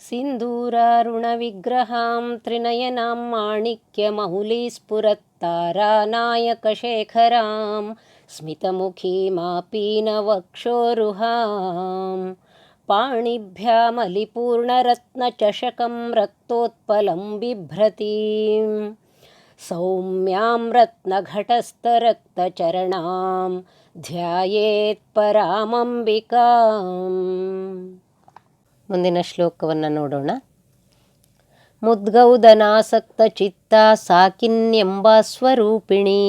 ಸಿಂಧೂರಾರುಣವಿಗ್ರಹಾಂ ತ್ರಿನಯನಾಂ ಮಾಣಿಕ್ಯಮೌಲೀಸ್ಫುರತ್ತಾರಾನಾಯಕಶೇಖರಾಂ ಸ್ಮಿತಮುಖೀಮಾಪೀನವಕ್ಷೋರುಹಾಂ ಪಾಣಿಭ್ಯಾಮಲಿಪೂರ್ಣರತ್ನಚಷಕಂ ರಕ್ತೋತ್ಪಲಂ ಬಿಭ್ರತೀಂ ಸೌಮ್ಯಾಂ ರತ್ನಘಟಸ್ಥರಕ್ತಚರಣಾಂ ಧ್ಯಾಯೇತ್ ಪರಾಮಂಬಿಕಾಂ. ಮುಂದಿನ ಶ್ಲೋಕವನ್ನು ನೋಡೋಣ. ಮುದ್ಗೌದನಾಸಕ್ತ ಚಿತ್ತ ಸಾಕಿನ್ಯಂಬ ಸ್ವರೂಪಿಣಿ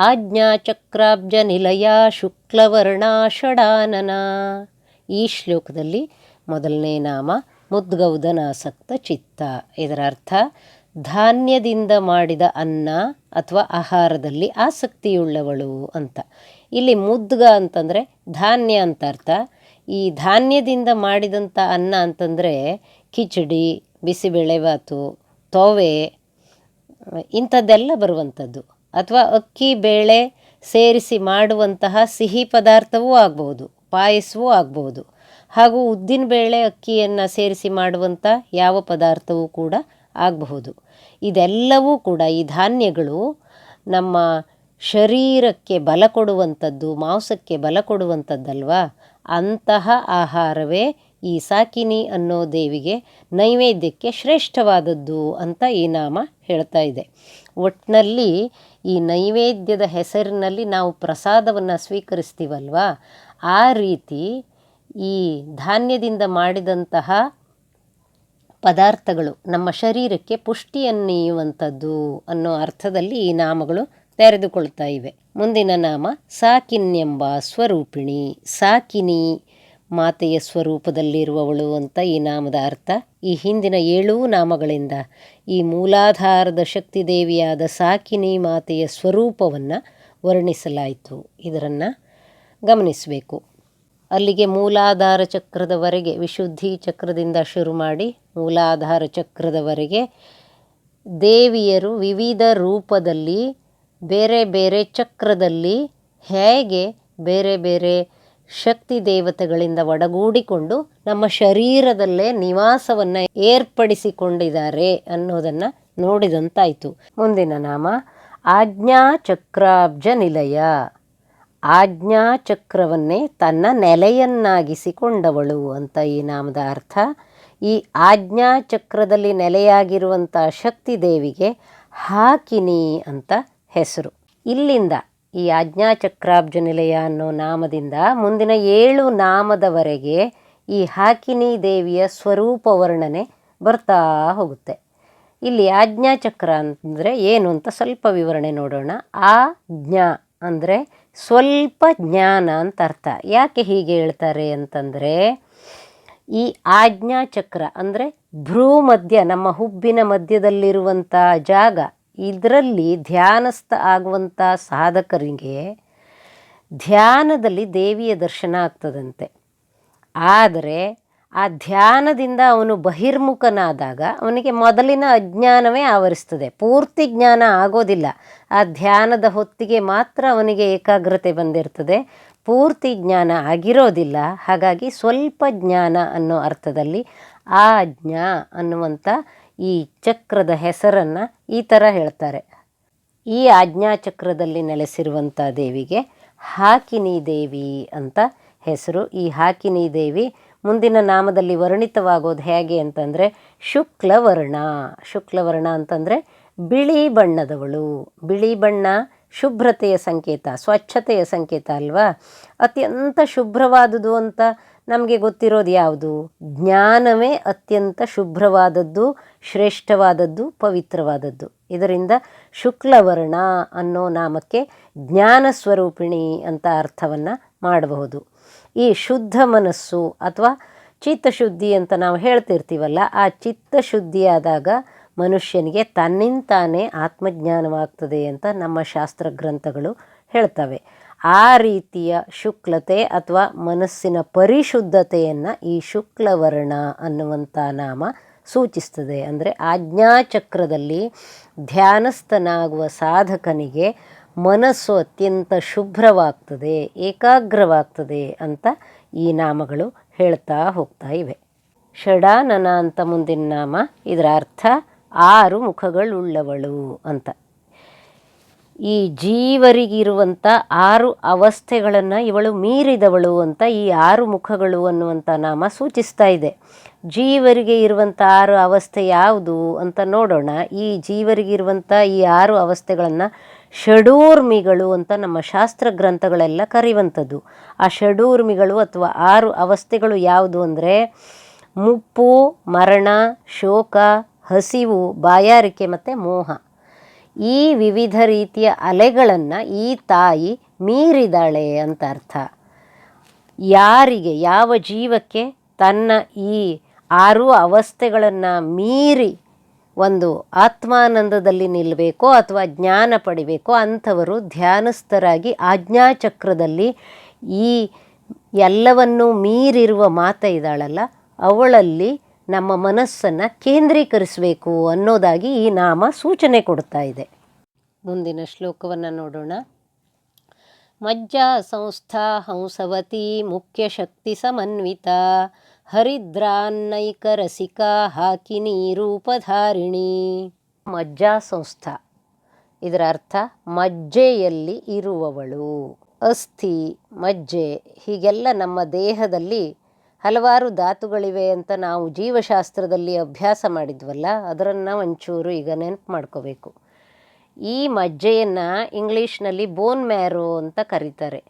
ಆಜ್ಞಾಚಕ್ರಾಬ್ಜ ನಿಲಯ ಶುಕ್ಲವರ್ಣ ಷಡಾನನ. ಈ ಶ್ಲೋಕದಲ್ಲಿ ಮೊದಲನೇ ನಾಮ ಮುದ್ಗೌದನಾಸಕ್ತ ಚಿತ್ತ. ಇದರ ಅರ್ಥ ಧಾನ್ಯದಿಂದ ಮಾಡಿದ ಅನ್ನ ಅಥವಾ ಆಹಾರದಲ್ಲಿ ಆಸಕ್ತಿಯುಳ್ಳವಳು ಅಂತ. ಇಲ್ಲಿ ಮುದ್ಗ ಅಂತಂದರೆ ಧಾನ್ಯ ಅಂತ ಅರ್ಥ. ಈ ಧಾನ್ಯದಿಂದ ಮಾಡಿದಂಥ ಅನ್ನ ಅಂತಂದರೆ ಕಿಚಡಿ, ಬಿಸಿಬೇಳೆಭಾತು, ತೋವೆ ಇಂಥದ್ದೆಲ್ಲ ಬರುವಂಥದ್ದು. ಅಥವಾ ಅಕ್ಕಿ ಬೇಳೆ ಸೇರಿಸಿ ಮಾಡುವಂತಹ ಸಿಹಿ ಪದಾರ್ಥವೂ ಆಗ್ಬೋದು, ಪಾಯಸವೂ ಆಗ್ಬೋದು. ಹಾಗೂ ಉದ್ದಿನಬೇಳೆ ಅಕ್ಕಿಯನ್ನು ಸೇರಿಸಿ ಮಾಡುವಂಥ ಯಾವ ಪದಾರ್ಥವೂ ಕೂಡ ಆಗಬಹುದು. ಇದೆಲ್ಲವೂ ಕೂಡ ಈ ಧಾನ್ಯಗಳು ನಮ್ಮ ಶರೀರಕ್ಕೆ ಬಲ ಕೊಡುವಂಥದ್ದು, ಮಾಂಸಕ್ಕೆ ಬಲ ಕೊಡುವಂಥದ್ದಲ್ವಾ. ಅಂತಹ ಆಹಾರವೇ ಈ ಸಾಕಿನಿ ಅನ್ನೋ ದೇವಿಗೆ ನೈವೇದ್ಯಕ್ಕೆ ಶ್ರೇಷ್ಠವಾದದ್ದು ಅಂತ ಈ ನಾಮ ಹೇಳ್ತಾ ಇದೆ. ಒಟ್ಟಿನಲ್ಲಿ ಈ ನೈವೇದ್ಯದ ಹೆಸರಿನಲ್ಲಿ ನಾವು ಪ್ರಸಾದವನ್ನು ಸ್ವೀಕರಿಸ್ತೀವಲ್ವಾ, ಆ ರೀತಿ ಈ ಧಾನ್ಯದಿಂದ ಮಾಡಿದಂತಹ ಪದಾರ್ಥಗಳು ನಮ್ಮ ಶರೀರಕ್ಕೆ ಪುಷ್ಟಿಯನ್ನೀಯುವಂಥದ್ದು ಅನ್ನೋ ಅರ್ಥದಲ್ಲಿ ಈ ನಾಮಗಳು ತೆರೆದುಕೊಳ್ತಾ ಇವೆ. ಮುಂದಿನ ನಾಮ ಸಾಕಿನ್ಯಂಬ ಸ್ವರೂಪಿಣಿ. ಸಾಕಿನಿ ಮಾತೆಯ ಸ್ವರೂಪದಲ್ಲಿರುವವಳು ಅಂತ ಈ ನಾಮದ ಅರ್ಥ. ಈ ಹಿಂದಿನ 7 ನಾಮಗಳಿಂದ ಈ ಮೂಲಾಧಾರದ ಶಕ್ತಿದೇವಿಯಾದ ಸಾಕಿನಿ ಮಾತೆಯ ಸ್ವರೂಪವನ್ನು ವರ್ಣಿಸಲಾಯಿತು. ಇದನ್ನು ಗಮನಿಸಬೇಕು. ಅಲ್ಲಿಗೆ ಮೂಲಾಧಾರ ಚಕ್ರದವರೆಗೆ, ವಿಶುದ್ಧಿ ಚಕ್ರದಿಂದ ಶುರು ಮಾಡಿ ಮೂಲಾಧಾರ ಚಕ್ರದವರೆಗೆ ದೇವಿಯರು ವಿವಿಧ ರೂಪದಲ್ಲಿ ಬೇರೆ ಬೇರೆ ಚಕ್ರದಲ್ಲಿ ಹೇಗೆ ಬೇರೆ ಬೇರೆ ಶಕ್ತಿ ದೇವತೆಗಳಿಂದ ಒಡಗೂಡಿಕೊಂಡು ನಮ್ಮ ಶರೀರದಲ್ಲೇ ನಿವಾಸವನ್ನು ಏರ್ಪಡಿಸಿಕೊಂಡಿದ್ದಾರೆ ಅನ್ನೋದನ್ನು ನೋಡಿದಂತಾಯಿತು. ಮುಂದಿನ ನಾಮ ಆಜ್ಞಾಚಕ್ರಾಬ್ಜ ನಿಲಯ. ಆಜ್ಞಾಚಕ್ರವನ್ನೇ ತನ್ನ ನೆಲೆಯನ್ನಾಗಿಸಿಕೊಂಡವಳು ಅಂತ ಈ ನಾಮದ ಅರ್ಥ. ಈ ಆಜ್ಞಾಚಕ್ರದಲ್ಲಿ ನೆಲೆಯಾಗಿರುವಂಥ ಶಕ್ತಿ ದೇವಿಗೆ ಹಾಕಿನಿ ಅಂತ ಹೆಸರು. ಇಲ್ಲಿಂದ ಈ ಆಜ್ಞಾಚಕ್ರಾಬ್ಜ ನಿಲಯ ಅನ್ನೋ ನಾಮದಿಂದ ಮುಂದಿನ 7 ನಾಮದವರೆಗೆ ಈ ಹಾಕಿನಿ ದೇವಿಯ ಸ್ವರೂಪ ವರ್ಣನೆ ಬರ್ತಾ ಹೋಗುತ್ತೆ. ಇಲ್ಲಿ ಆಜ್ಞಾಚಕ್ರ ಅಂದರೆ ಏನು ಅಂತ ಸ್ವಲ್ಪ ವಿವರಣೆ ನೋಡೋಣ. ಆಜ್ಞಾ ಅಂದರೆ ಸ್ವಲ್ಪ ಜ್ಞಾನ ಅಂತ ಅರ್ಥ. ಯಾಕೆ ಹೀಗೆ ಹೇಳ್ತಾರೆ ಅಂತಂದರೆ, ಈ ಆಜ್ಞಾಚಕ್ರ ಅಂದರೆ ಭ್ರೂ ಮಧ್ಯ, ನಮ್ಮ ಹುಬ್ಬಿನ ಮಧ್ಯದಲ್ಲಿರುವಂಥ ಜಾಗ, ಇದರಲ್ಲಿ ಧ್ಯಾನಸ್ಥ ಆಗುವಂಥ ಸಾಧಕರಿಗೆ ಧ್ಯಾನದಲ್ಲಿ ದೇವಿಯ ದರ್ಶನ ಆಗ್ತದಂತೆ. ಆದರೆ ಆ ಧ್ಯಾನದಿಂದ ಅವನು ಬಹಿರ್ಮುಖನಾದಾಗ ಅವನಿಗೆ ಮೊದಲಿನ ಅಜ್ಞಾನವೇ ಆವರಿಸ್ತದೆ. ಪೂರ್ತಿ ಜ್ಞಾನ ಆಗೋದಿಲ್ಲ. ಆ ಧ್ಯಾನದ ಹೊತ್ತಿಗೆ ಮಾತ್ರ ಅವನಿಗೆ ಏಕಾಗ್ರತೆ ಬಂದಿರ್ತದೆ, ಪೂರ್ತಿ ಜ್ಞಾನ ಆಗಿರೋದಿಲ್ಲ. ಹಾಗಾಗಿ ಸ್ವಲ್ಪ ಜ್ಞಾನ ಅನ್ನೋ ಅರ್ಥದಲ್ಲಿ ಆಜ್ಞಾ ಅನ್ನುವಂಥ ಈ ಚಕ್ರದ ಹೆಸರನ್ನು ಈ ಥರ ಹೇಳ್ತಾರೆ. ಈ ಆಜ್ಞಾಚಕ್ರದಲ್ಲಿ ನೆಲೆಸಿರುವಂಥ ದೇವಿಗೆ ಹಾಕಿನಿ ದೇವಿ ಅಂತ ಹೆಸರು. ಈ ಹಾಕಿನಿ ದೇವಿ ಮುಂದಿನ ನಾಮದಲ್ಲಿ ವರ್ಣಿತವಾಗೋದು ಹೇಗೆ ಅಂತಂದರೆ ಶುಕ್ಲವರ್ಣ. ಶುಕ್ಲವರ್ಣ ಅಂತಂದರೆ ಬಿಳಿ ಬಣ್ಣದವಳು. ಬಿಳಿ ಬಣ್ಣ ಶುಭ್ರತೆಯ ಸಂಕೇತ, ಸ್ವಚ್ಛತೆಯ ಸಂಕೇತ ಅಲ್ವಾ. ಅತ್ಯಂತ ಶುಭ್ರವಾದುದು ಅಂತ ನಮಗೆ ಗೊತ್ತಿರೋದು ಯಾವುದು? ಜ್ಞಾನವೇ ಅತ್ಯಂತ ಶುಭ್ರವಾದದ್ದು, ಶ್ರೇಷ್ಠವಾದದ್ದು, ಪವಿತ್ರವಾದದ್ದು. ಇದರಿಂದ ಶುಕ್ಲವರ್ಣ ಅನ್ನೋ ನಾಮಕ್ಕೆ ಜ್ಞಾನ ಸ್ವರೂಪಿಣಿ ಅಂತ ಅರ್ಥವನ್ನು ಮಾಡಬಹುದು. ಈ ಶುದ್ಧ ಮನಸ್ಸು ಅಥವಾ ಚಿತ್ತಶುದ್ಧಿ ಅಂತ ನಾವು ಹೇಳ್ತಿರ್ತೀವಲ್ಲ, ಆ ಚಿತ್ತಶುದ್ಧಿಯಾದಾಗ ಮನುಷ್ಯನಿಗೆ ತನ್ನಿಂತಾನೇ ಆತ್ಮಜ್ಞಾನವಾಗ್ತದೆ ಅಂತ ನಮ್ಮ ಶಾಸ್ತ್ರ ಗ್ರಂಥಗಳು ಹೇಳ್ತವೆ. ಆ ರೀತಿಯ ಶುಕ್ಲತೆ ಅಥವಾ ಮನಸ್ಸಿನ ಪರಿಶುದ್ಧತೆಯನ್ನು ಈ ಶುಕ್ಲವರ್ಣ ಅನ್ನುವಂಥ ನಾಮ ಸೂಚಿಸ್ತದೆ. ಅಂದರೆ ಆಜ್ಞಾಚಕ್ರದಲ್ಲಿ ಧ್ಯಾನಸ್ಥನಾಗುವ ಸಾಧಕನಿಗೆ ಮನಸ್ಸು ಅತ್ಯಂತ ಶುಭ್ರವಾಗ್ತದೆ, ಏಕಾಗ್ರವಾಗ್ತದೆ ಅಂತ ಈ ನಾಮಗಳು ಹೇಳ್ತಾ ಹೋಗ್ತಾ ಇವೆ. ಷಡಾನನ ಅಂತ ಮುಂದಿನ ನಾಮ. ಇದರ ಅರ್ಥ 6 ಮುಖಗಳುಳ್ಳವಳು ಅಂತ. ಈ ಜೀವರಿಗಿರುವಂಥ 6 ಅವಸ್ಥೆಗಳನ್ನು ಇವಳು ಮೀರಿದವಳು ಅಂತ ಈ 6 ಮುಖಗಳು ಅನ್ನುವಂಥ ನಾಮ ಸೂಚಿಸ್ತಾ ಇದೆ. ಜೀವರಿಗೆ ಇರುವಂಥ 6 ಅವಸ್ಥೆ ಯಾವುದು ಅಂತ ನೋಡೋಣ. ಈ ಜೀವರಿಗಿರುವಂಥ ಈ 6 ಅವಸ್ಥೆಗಳನ್ನು ಷಡೂರ್ಮಿಗಳು ಅಂತ ನಮ್ಮ ಶಾಸ್ತ್ರ ಗ್ರಂಥಗಳೆಲ್ಲ ಕರೆಯುವಂಥದ್ದು. ಆ ಷಡೂರ್ಮಿಗಳು ಅಥವಾ 6 ಅವಸ್ಥೆಗಳು ಯಾವುದು ಅಂದರೆ ಮುಪ್ಪು, ಮರಣ, ಶೋಕ, ಹಸಿವು, ಬಾಯಾರಿಕೆ ಮತ್ತು ಮೋಹ. ಈ ವಿವಿಧ ರೀತಿಯ ಅಲೆಗಳನ್ನು ಈ ತಾಯಿ ಮೀರಿದಾಳೆ ಅಂತ ಅರ್ಥ. ಯಾರಿಗೆ, ಯಾವ ಜೀವಕ್ಕೆ ತನ್ನ ಈ 6 ಅವಸ್ಥೆಗಳನ್ನು ಮೀರಿ ಒಂದು ಆತ್ಮಾನಂದದಲ್ಲಿ ನಿಲ್ಲಬೇಕೋ ಅಥವಾ ಜ್ಞಾನ ಪಡಿಬೇಕೋ ಅಂಥವರು ಧ್ಯಾನಸ್ಥರಾಗಿ ಆಜ್ಞಾಚಕ್ರದಲ್ಲಿ ಈ ಎಲ್ಲವನ್ನೂ ಮೀರಿರುವ ಮಾತೆ ಇದ್ದಾಳಲ್ಲ, ಅವಳಲ್ಲಿ ನಮ್ಮ ಮನಸ್ಸನ್ನು ಕೇಂದ್ರೀಕರಿಸಬೇಕು ಅನ್ನೋದಾಗಿ ಈ ನಾಮ ಸೂಚನೆ ಕೊಡ್ತಾ ಇದೆ. ಮುಂದಿನ ಶ್ಲೋಕವನ್ನು ನೋಡೋಣ. ಮಜ್ಜಾ ಸಂಸ್ಥಾ ಹಂಸವತಿ ಮುಖ್ಯ ಶಕ್ತಿ ಸಮನ್ವಿತ ಹರಿದ್ರಾನ್ನೈಕರಸಿಕಾ ಹಾಕಿನಿ ರೂಪಧಾರಿಣಿ. ಮಜ್ಜಾ ಸಂಸ್ಥಾ, ಇದರ ಅರ್ಥ ಮಜ್ಜೆಯಲ್ಲಿ ಇರುವವಳು. ಅಸ್ಥಿ, ಮಜ್ಜೆ, ಹೀಗೆಲ್ಲ ನಮ್ಮ ದೇಹದಲ್ಲಿ ಹಲವಾರು ಧಾತುಗಳಿವೆ ಅಂತ ನಾವು ಜೀವಶಾಸ್ತ್ರದಲ್ಲಿ ಅಭ್ಯಾಸ ಮಾಡಿದ್ವಲ್ಲ, ಅದನ್ನು ಒಂಚೂರು ಈಗ ನೆನಪು ಮಾಡ್ಕೋಬೇಕು. ಈ ಮಜ್ಜೆಯನ್ನು ಇಂಗ್ಲೀಷ್ನಲ್ಲಿ ಬೋನ್ ಮ್ಯಾರೋ ಅಂತ ಕರೀತಾರೆ.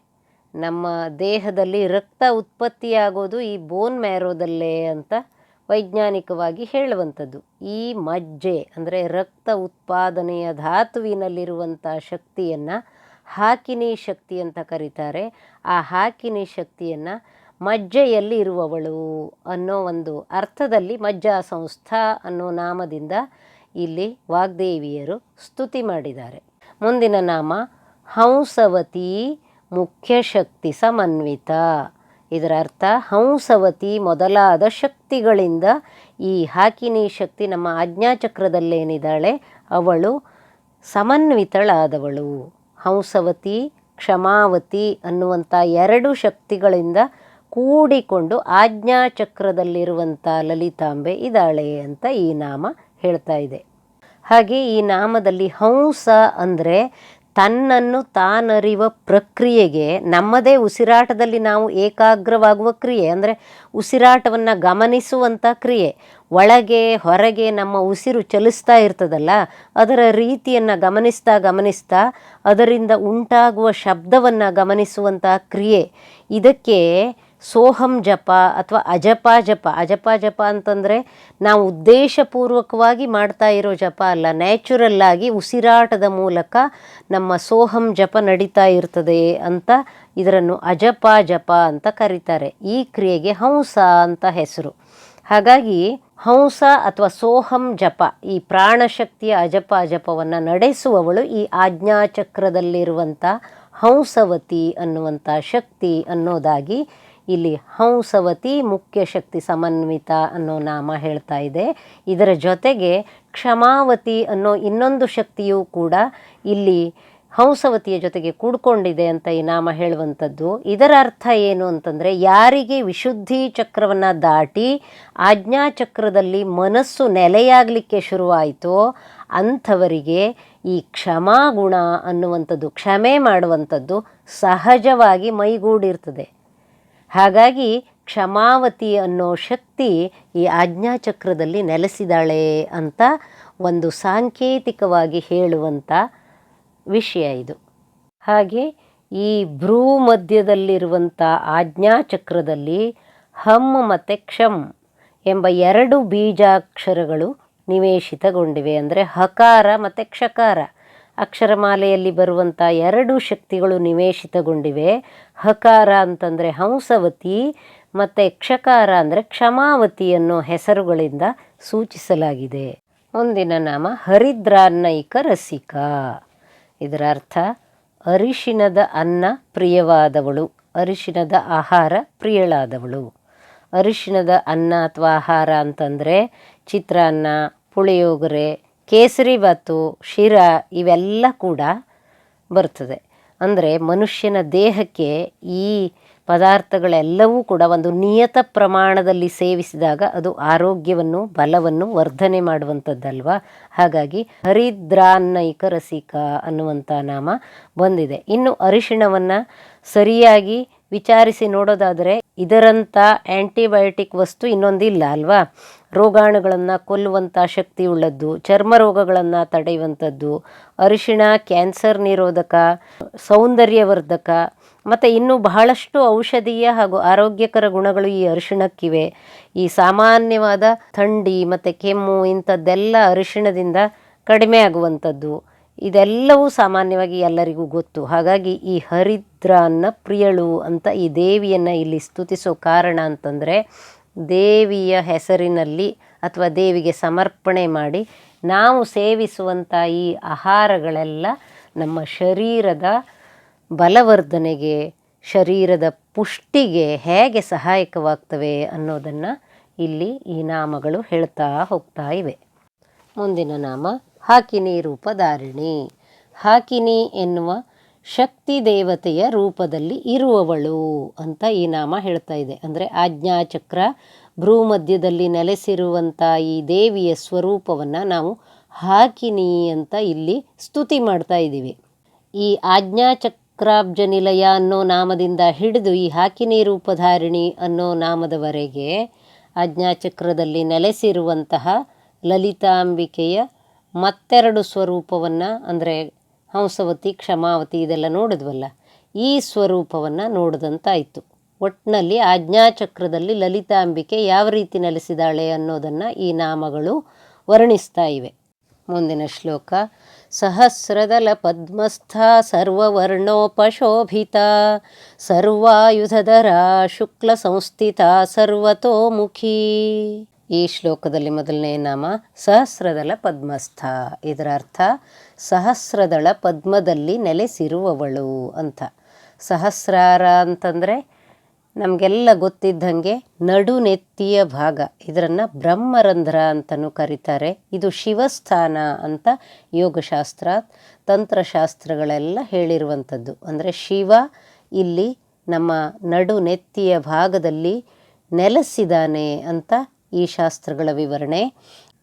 ನಮ್ಮ ದೇಹದಲ್ಲಿ ರಕ್ತ ಉತ್ಪತ್ತಿಯಾಗೋದು ಈ ಬೋನ್ ಮ್ಯಾರೋದಲ್ಲೇ ಅಂತ ವೈಜ್ಞಾನಿಕವಾಗಿ ಹೇಳುವಂಥದ್ದು. ಈ ಮಜ್ಜೆ ಅಂದರೆ ರಕ್ತ ಉತ್ಪಾದನೆಯ ಧಾತುವಿನಲ್ಲಿರುವಂಥ ಶಕ್ತಿಯನ್ನು ಹಾಕಿನಿ ಶಕ್ತಿ ಅಂತ ಕರೀತಾರೆ. ಆ ಹಾಕಿನಿ ಶಕ್ತಿಯನ್ನು ಮಜ್ಜೆಯಲ್ಲಿ ಇರುವವಳು ಅನ್ನೋ ಒಂದು ಅರ್ಥದಲ್ಲಿ ಮಜ್ಜಾ ಸಂಸ್ಥಾ ಅನ್ನೋ ನಾಮದಿಂದ ಇಲ್ಲಿ ವಾಗ್ದೇವಿಯರು ಸ್ತುತಿ ಮಾಡಿದ್ದಾರೆ. ಮುಂದಿನ ನಾಮ ಹಂಸವತಿ ಮುಖ್ಯ ಶಕ್ತಿ ಸಮನ್ವಿತ. ಇದರ ಅರ್ಥ ಹಂಸವತಿ ಮೊದಲಾದ ಶಕ್ತಿಗಳಿಂದ ಈ ಹಾಕಿನಿ ಶಕ್ತಿ ನಮ್ಮ ಆಜ್ಞಾಚಕ್ರದಲ್ಲೇನಿದ್ದಾಳೆ ಅವಳು ಸಮನ್ವಿತಳಾದವಳು. ಹಂಸವತಿ, ಕ್ಷಮಾವತಿ ಅನ್ನುವಂಥ 2 ಶಕ್ತಿಗಳಿಂದ ಕೂಡಿಕೊಂಡು ಆಜ್ಞಾಚಕ್ರದಲ್ಲಿರುವಂಥ ಲಲಿತಾಂಬೆ ಇದ್ದಾಳೆ ಅಂತ ಈ ನಾಮ ಹೇಳ್ತಾ ಇದೆ. ಹಾಗೆ ಈ ನಾಮದಲ್ಲಿ ಹಂಸ ಅಂದರೆ ತನ್ನನ್ನು ತಾನರಿವ ಪ್ರಕ್ರಿಯೆಗೆ, ನಮ್ಮದೇ ಉಸಿರಾಟದಲ್ಲಿ ನಾವು ಏಕಾಗ್ರವಾಗುವ ಕ್ರಿಯೆ ಅಂದರೆ ಉಸಿರಾಟವನ್ನು ಗಮನಿಸುವಂಥ ಕ್ರಿಯೆ, ಒಳಗೆ ಹೊರಗೆ ನಮ್ಮ ಉಸಿರು ಚಲಿಸ್ತಾ ಇರ್ತದಲ್ಲ, ಅದರ ರೀತಿಯನ್ನು ಗಮನಿಸ್ತಾ ಅದರಿಂದ ಉಂಟಾಗುವ ಶಬ್ದವನ್ನು ಗಮನಿಸುವಂಥ ಕ್ರಿಯೆ, ಇದಕ್ಕೆ ಸೋಹಂ ಜಪ ಅಥವಾ ಅಜಪ ಜಪ ಅಂತಂದರೆ ನಾವು ಉದ್ದೇಶಪೂರ್ವಕವಾಗಿ ಮಾಡ್ತಾ ಇರೋ ಜಪ ಅಲ್ಲ, ನ್ಯಾಚುರಲ್ಲಾಗಿ ಉಸಿರಾಟದ ಮೂಲಕ ನಮ್ಮ ಸೋಹಂ ಜಪ ನಡೀತಾ ಇರ್ತದೆ ಅಂತ ಇದರನ್ನು ಅಜಪ ಜಪ ಅಂತ ಕರೀತಾರೆ. ಈ ಕ್ರಿಯೆಗೆ ಹಂಸ ಅಂತ ಹೆಸರು. ಹಾಗಾಗಿ ಹಂಸ ಅಥವಾ ಸೋಹಂ ಜಪ, ಈ ಪ್ರಾಣಶಕ್ತಿಯ ಅಜಪವನ್ನು ನಡೆಸುವವಳು ಈ ಆಜ್ಞಾಚಕ್ರದಲ್ಲಿರುವಂಥ ಹಂಸವತಿ ಅನ್ನುವಂಥ ಶಕ್ತಿ ಅನ್ನೋದಾಗಿ ಇಲ್ಲಿ ಹಂಸವತಿ ಮುಖ್ಯ ಶಕ್ತಿ ಸಮನ್ವಿತ ಅನ್ನೋ ನಾಮ ಹೇಳ್ತಾ ಇದೆ. ಇದರ ಜೊತೆಗೆ ಕ್ಷಮಾವತಿ ಅನ್ನೋ ಇನ್ನೊಂದು ಶಕ್ತಿಯೂ ಕೂಡ ಇಲ್ಲಿ ಹಂಸವತಿಯ ಜೊತೆಗೆ ಕೂಡ್ಕೊಂಡಿದೆ ಅಂತ ಈ ನಾಮ ಹೇಳುವಂಥದ್ದು. ಇದರ ಅರ್ಥ ಏನು ಅಂತಂದರೆ, ಯಾರಿಗೆ ವಿಶುದ್ಧಿ ಚಕ್ರವನ್ನು ದಾಟಿ ಆಜ್ಞಾಚಕ್ರದಲ್ಲಿ ಮನಸ್ಸು ನೆಲೆಯಾಗಲಿಕ್ಕೆ ಶುರುವಾಯಿತೋ ಅಂಥವರಿಗೆ ಈ ಕ್ಷಮಾಗುಣ ಅನ್ನುವಂಥದ್ದು, ಕ್ಷಮೆ ಮಾಡುವಂಥದ್ದು ಸಹಜವಾಗಿ ಮೈಗೂಡಿರ್ತದೆ. ಹಾಗಾಗಿ ಕ್ಷಮಾವತಿ ಅನ್ನೋ ಶಕ್ತಿ ಈ ಆಜ್ಞಾಚಕ್ರದಲ್ಲಿ ನೆಲೆಸಿದಾಳೆ ಅಂತ ಒಂದು ಸಾಂಕೇತಿಕವಾಗಿ ಹೇಳುವಂಥ ವಿಷಯ ಇದು. ಹಾಗೆ ಈ ಭ್ರೂ ಮಧ್ಯದಲ್ಲಿರುವಂಥ ಆಜ್ಞಾಚಕ್ರದಲ್ಲಿ ಹಮ್ ಮತ್ತು ಕ್ಷಮ್ ಎಂಬ 2 ಬೀಜಾಕ್ಷರಗಳು ನಿವೇಶಿತಗೊಂಡಿವೆ. ಅಂದರೆ ಹಕಾರ ಮತ್ತು ಕ್ಷಕಾರ ಅಕ್ಷರಮಾಲೆಯಲ್ಲಿ ಬರುವಂಥ 2 ಶಕ್ತಿಗಳು ನಿವೇಶಿತಗೊಂಡಿವೆ. ಹಕಾರ ಅಂತಂದರೆ ಹಂಸವತಿ ಮತ್ತು ಕ್ಷಕಾರ ಅಂದರೆ ಕ್ಷಮಾವತಿ ಅನ್ನೋ ಹೆಸರುಗಳಿಂದ ಸೂಚಿಸಲಾಗಿದೆ. ಮುಂದಿನ ನಾಮ ಹರಿದ್ರಾನ್ನೈಕ ರಸಿಕ. ಇದರ ಅರ್ಥ ಅರಿಶಿನದ ಅನ್ನ ಪ್ರಿಯವಾದವಳು, ಅರಿಶಿನದ ಆಹಾರ ಪ್ರಿಯಳಾದವಳು. ಅರಿಶಿನದ ಅನ್ನ ಅಥವಾ ಆಹಾರ ಅಂತಂದರೆ ಚಿತ್ರಾನ್ನ, ಪುಳಿಯೋಗರೆ, ಕೇಸರಿಬಾತು, ಶಿರಾ ಇವೆಲ್ಲ ಕೂಡ ಬರ್ತದೆ. ಅಂದರೆ ಮನುಷ್ಯನ ದೇಹಕ್ಕೆ ಈ ಪದಾರ್ಥಗಳೆಲ್ಲವೂ ಕೂಡ ಒಂದು ನಿಯತ ಪ್ರಮಾಣದಲ್ಲಿ ಸೇವಿಸಿದಾಗ ಅದು ಆರೋಗ್ಯವನ್ನು ಬಲವನ್ನು ವರ್ಧನೆ ಮಾಡುವಂಥದ್ದಲ್ವಾ. ಹಾಗಾಗಿ ಹರಿದ್ರಾನ್ನೈಕ ರಸಿಕ ಅನ್ನುವಂಥ ನಾಮ ಬಂದಿದೆ. ಇನ್ನು ಅರಿಶಿಣವನ್ನು ಸರಿಯಾಗಿ ವಿಚಾರಿಸಿ ನೋಡೋದಾದರೆ ಇದರಂಥ ಆ್ಯಂಟಿಬಯೋಟಿಕ್ ವಸ್ತು ಇನ್ನೊಂದಿಲ್ಲ ಅಲ್ವಾ. ರೋಗಾಣುಗಳನ್ನು ಕೊಲ್ಲುವಂಥ ಶಕ್ತಿ ಉಳ್ಳದ್ದು, ಚರ್ಮ ರೋಗಗಳನ್ನು ತಡೆಯುವಂಥದ್ದು, ಅರಿಶಿಣ ಕ್ಯಾನ್ಸರ್ ನಿರೋಧಕ, ಸೌಂದರ್ಯವರ್ಧಕ ಮತ್ತು ಇನ್ನೂ ಬಹಳಷ್ಟು ಔಷಧೀಯ ಹಾಗೂ ಆರೋಗ್ಯಕರ ಗುಣಗಳು ಈ ಅರಿಶಿಣಕ್ಕಿವೆ. ಈ ಸಾಮಾನ್ಯವಾದ ಥಂಡಿ ಮತ್ತು ಕೆಮ್ಮು ಇಂಥದ್ದೆಲ್ಲ ಅರಿಶಿಣದಿಂದ ಕಡಿಮೆ ಆಗುವಂಥದ್ದು, ಇದೆಲ್ಲವೂ ಸಾಮಾನ್ಯವಾಗಿ ಎಲ್ಲರಿಗೂ ಗೊತ್ತು. ಹಾಗಾಗಿ ಈ ಹರಿದ್ರಾನ್ನ ಪ್ರಿಯಳು ಅಂತ ಈ ದೇವಿಯನ್ನು ಇಲ್ಲಿ ಸ್ತುತಿಸೋ ಕಾರಣ ಅಂತಂದರೆ, ದೇವಿಯ ಹೆಸರಿನಲ್ಲಿ ಅಥವಾ ದೇವಿಗೆ ಸಮರ್ಪಣೆ ಮಾಡಿ ನಾವು ಸೇವಿಸುವಂಥ ಈ ಆಹಾರಗಳೆಲ್ಲ ನಮ್ಮ ಶರೀರದ ಬಲವರ್ಧನೆಗೆ, ಶರೀರದ ಪುಷ್ಟಿಗೆ ಹೇಗೆ ಸಹಾಯಕವಾಗ್ತವೆ ಅನ್ನೋದನ್ನು ಇಲ್ಲಿ ಈ ನಾಮಗಳು ಹೇಳ್ತಾ ಹೋಗ್ತಾ ಇವೆ. ಮುಂದಿನ ನಾಮ ಹಾಕಿನಿ ರೂಪಧಾರಿಣಿ. ಹಾಕಿನಿ ಎನ್ನುವ ಶಕ್ತಿ ದೇವತೆಯ ರೂಪದಲ್ಲಿ ಇರುವವಳು ಅಂತ ಈ ನಾಮ ಹೇಳ್ತಾ ಇದೆ. ಅಂದರೆ ಆಜ್ಞಾಚಕ್ರ ಭ್ರೂಮಧ್ಯದಲ್ಲಿ ನೆಲೆಸಿರುವಂಥ ಈ ದೇವಿಯ ಸ್ವರೂಪವನ್ನು ನಾವು ಹಾಕಿನಿ ಅಂತ ಇಲ್ಲಿ ಸ್ತುತಿ ಮಾಡ್ತಾ ಇದ್ದೀವಿ. ಈ ಆಜ್ಞಾಚಕ್ರಾಬ್ಜ ನಿಲಯ ಅನ್ನೋ ನಾಮದಿಂದ ಹಿಡಿದು ಈ ಹಾಕಿನಿ ರೂಪಧಾರಿಣಿ ಅನ್ನೋ ನಾಮದವರೆಗೆ ಆಜ್ಞಾಚಕ್ರದಲ್ಲಿ ನೆಲೆಸಿರುವಂತಹ ಲಲಿತಾಂಬಿಕೆಯ ಮತ್ತೆರಡು ಸ್ವರೂಪವನ್ನು, ಅಂದರೆ ಹಂಸವತಿ, ಕ್ಷಮಾವತಿ ಇದೆಲ್ಲ ನೋಡಿದ್ವಲ್ಲ, ಈ ಸ್ವರೂಪವನ್ನು ನೋಡಿದಂತಾಯಿತು. ಒಟ್ಟಿನಲ್ಲಿ ಆಜ್ಞಾಚಕ್ರದಲ್ಲಿ ಲಲಿತಾಂಬಿಕೆ ಯಾವ ರೀತಿ ನೆಲೆಸಿದಾಳೆ ಅನ್ನೋದನ್ನು ಈ ನಾಮಗಳು ವರ್ಣಿಸ್ತಾ ಇವೆ. ಮುಂದಿನ ಶ್ಲೋಕ: ಸಹಸ್ರದಲ ಪದ್ಮಸ್ಥ ಸರ್ವವರ್ಣೋಪಶೋಭಿತ ಸರ್ವಾಯುಧಧರ ಶುಕ್ಲ ಸಂಸ್ಥಿತ ಸರ್ವತೋಮುಖಿ. ಈ ಶ್ಲೋಕದಲ್ಲಿ ಮೊದಲನೇ ನಾಮ ಸಹಸ್ರದಳ ಪದ್ಮಸ್ಥ. ಇದರ ಅರ್ಥ ಸಹಸ್ರದಳ ಪದ್ಮದಲ್ಲಿ ನೆಲೆಸಿರುವವಳು ಅಂತ. ಸಹಸ್ರಾರ ಅಂತಂದರೆ ನಮಗೆಲ್ಲ ಗೊತ್ತಿದ್ದಂಗೆ ನಡುನೆತ್ತಿಯ ಭಾಗ, ಇದನ್ನು ಬ್ರಹ್ಮರಂಧ್ರ ಅಂತಲೂ ಕರೀತಾರೆ. ಇದು ಶಿವಸ್ಥಾನ ಅಂತ ಯೋಗಶಾಸ್ತ್ರ ತಂತ್ರಶಾಸ್ತ್ರಗಳೆಲ್ಲ ಹೇಳಿರುವಂಥದ್ದು. ಅಂದರೆ ಶಿವ ಇಲ್ಲಿ ನಮ್ಮ ನಡುನೆತ್ತಿಯ ಭಾಗದಲ್ಲಿ ನೆಲೆಸಿದ್ದಾನೆ ಅಂತ ಈ ಶಾಸ್ತ್ರಗಳ ವಿವರಣೆ.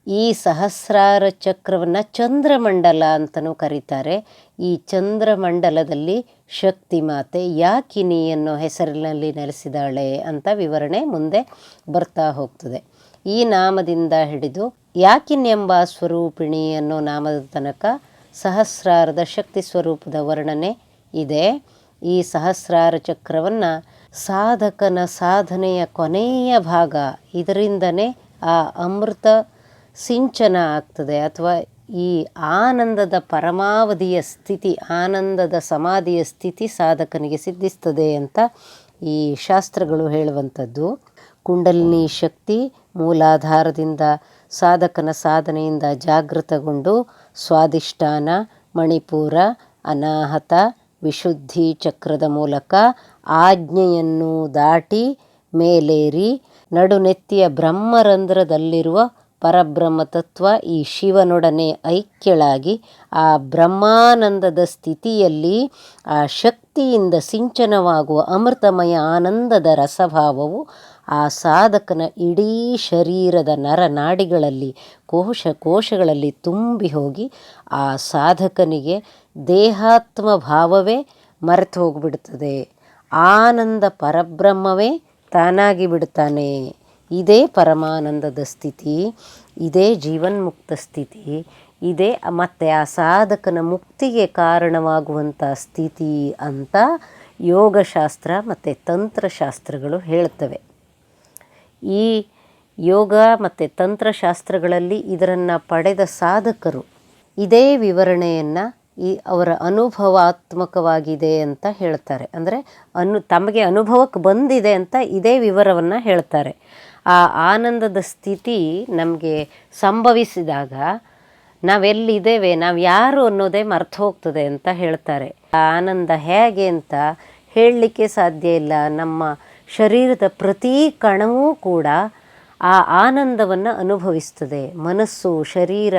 ಈ ಸಹಸ್ರಾರ ಚಕ್ರವನ್ನು ಚಂದ್ರಮಂಡಲ ಅಂತಲೂ ಕರೀತಾರೆ. ಈ ಚಂದ್ರಮಂಡಲದಲ್ಲಿ ಶಕ್ತಿ ಮಾತೆ ಯಾಕಿನಿ ಅನ್ನೋ ಹೆಸರಿನಲ್ಲಿ ನೆಲೆಸಿದಾಳೆ ಅಂತ ವಿವರಣೆ ಮುಂದೆ ಬರ್ತಾ ಹೋಗ್ತದೆ. ಈ ನಾಮದಿಂದ ಹಿಡಿದು ಯಾಕಿನ್ಯೆಂಬ ಸ್ವರೂಪಿಣಿ ಅನ್ನೋ ನಾಮದ ತನಕ ಸಹಸ್ರಾರದ ಶಕ್ತಿ ಸ್ವರೂಪದ ವರ್ಣನೆ ಇದೆ. ಈ ಸಹಸ್ರಾರ ಚಕ್ರವನ್ನು ಸಾಧಕನ ಸಾಧನೆಯ ಕೊನೆಯ ಭಾಗ, ಇದರಿಂದನೇ ಆ ಅಮೃತ ಸಿಂಚನ ಆಗ್ತದೆ, ಅಥವಾ ಈ ಆನಂದದ ಪರಮಾವಧಿಯ ಸ್ಥಿತಿ, ಆನಂದದ ಸಮಾಧಿಯ ಸ್ಥಿತಿ ಸಾಧಕನಿಗೆ ಸಿದ್ಧಿಸ್ತದೆ ಅಂತ ಈ ಶಾಸ್ತ್ರಗಳು ಹೇಳುವಂಥದ್ದು. ಕುಂಡಲಿನಿ ಶಕ್ತಿ ಮೂಲಾಧಾರದಿಂದ ಸಾಧಕನ ಸಾಧನೆಯಿಂದ ಜಾಗೃತಗೊಂಡು ಸ್ವಾಧಿಷ್ಠಾನ, ಮಣಿಪುರ, ಅನಾಹತ, ವಿಶುದ್ಧಿ ಚಕ್ರದ ಮೂಲಕ ಆಜ್ಞೆಯನ್ನು ದಾಟಿ ಮೇಲೇರಿ ನಡುನೆತ್ತಿಯ ಬ್ರಹ್ಮರಂಧ್ರದಲ್ಲಿರುವ ಪರಬ್ರಹ್ಮ ತತ್ವ ಈ ಶಿವನೊಡನೆ ಐಕ್ಯಳಾಗಿ ಆ ಬ್ರಹ್ಮಾನಂದದ ಸ್ಥಿತಿಯಲ್ಲಿ ಆ ಶಕ್ತಿಯಿಂದ ಸಿಂಚನವಾಗುವ ಅಮೃತಮಯ ಆನಂದದ ರಸಭಾವವು ಆ ಸಾಧಕನ ಇಡೀ ಶರೀರದ ನರನಾಡಿಗಳಲ್ಲಿ ಕೋಶಗಳಲ್ಲಿ ತುಂಬಿ ಹೋಗಿ ಆ ಸಾಧಕನಿಗೆ ದೇಹಾತ್ಮ ಭಾವವೇ ಮರೆತು ಹೋಗಿಬಿಡ್ತದೆ. ಆನಂದ ಪರಬ್ರಹ್ಮವೇ ತಾನಾಗಿ ಬಿಡ್ತಾನೆ. ಇದೇ ಪರಮಾನಂದದ ಸ್ಥಿತಿ, ಇದೇ ಜೀವನ್ಮುಕ್ತ ಸ್ಥಿತಿ, ಇದೇ ಮತ್ತು ಆ ಸಾಧಕನ ಮುಕ್ತಿಗೆ ಕಾರಣವಾಗುವಂಥ ಸ್ಥಿತಿ ಅಂತ ಯೋಗಶಾಸ್ತ್ರ ಮತ್ತು ತಂತ್ರಶಾಸ್ತ್ರಗಳು ಹೇಳ್ತವೆ. ಈ ಯೋಗ ಮತ್ತು ತಂತ್ರಶಾಸ್ತ್ರಗಳಲ್ಲಿ ಇದನ್ನು ಪಡೆದ ಸಾಧಕರು ಇದೇ ವಿವರಣೆಯನ್ನು ಅವರ ಅನುಭವಾತ್ಮಕವಾಗಿದೆ ಅಂತ ಹೇಳ್ತಾರೆ. ಅಂದರೆ ತಮಗೆ ಅನುಭವಕ್ಕೆ ಬಂದಿದೆ ಅಂತ ಇದೇ ವಿವರವನ್ನು ಹೇಳ್ತಾರೆ. ಆ ಆನಂದದ ಸ್ಥಿತಿ ನಮಗೆ ಸಂಭವಿಸಿದಾಗ ನಾವೆಲ್ಲಿದ್ದೇವೆ, ನಾವು ಯಾರು ಅನ್ನೋದೇ ಮರ್ತು ಹೋಗ್ತದೆ ಅಂತ ಹೇಳ್ತಾರೆ. ಆ ಆನಂದ ಹೇಗೆ ಅಂತ ಹೇಳಲಿಕ್ಕೆ ಸಾಧ್ಯ ಇಲ್ಲ. ನಮ್ಮ ಶರೀರದ ಪ್ರತಿ ಕಣವೂ ಕೂಡ ಆ ಆನಂದವನ್ನು ಅನುಭವಿಸ್ತದೆ. ಮನಸ್ಸು, ಶರೀರ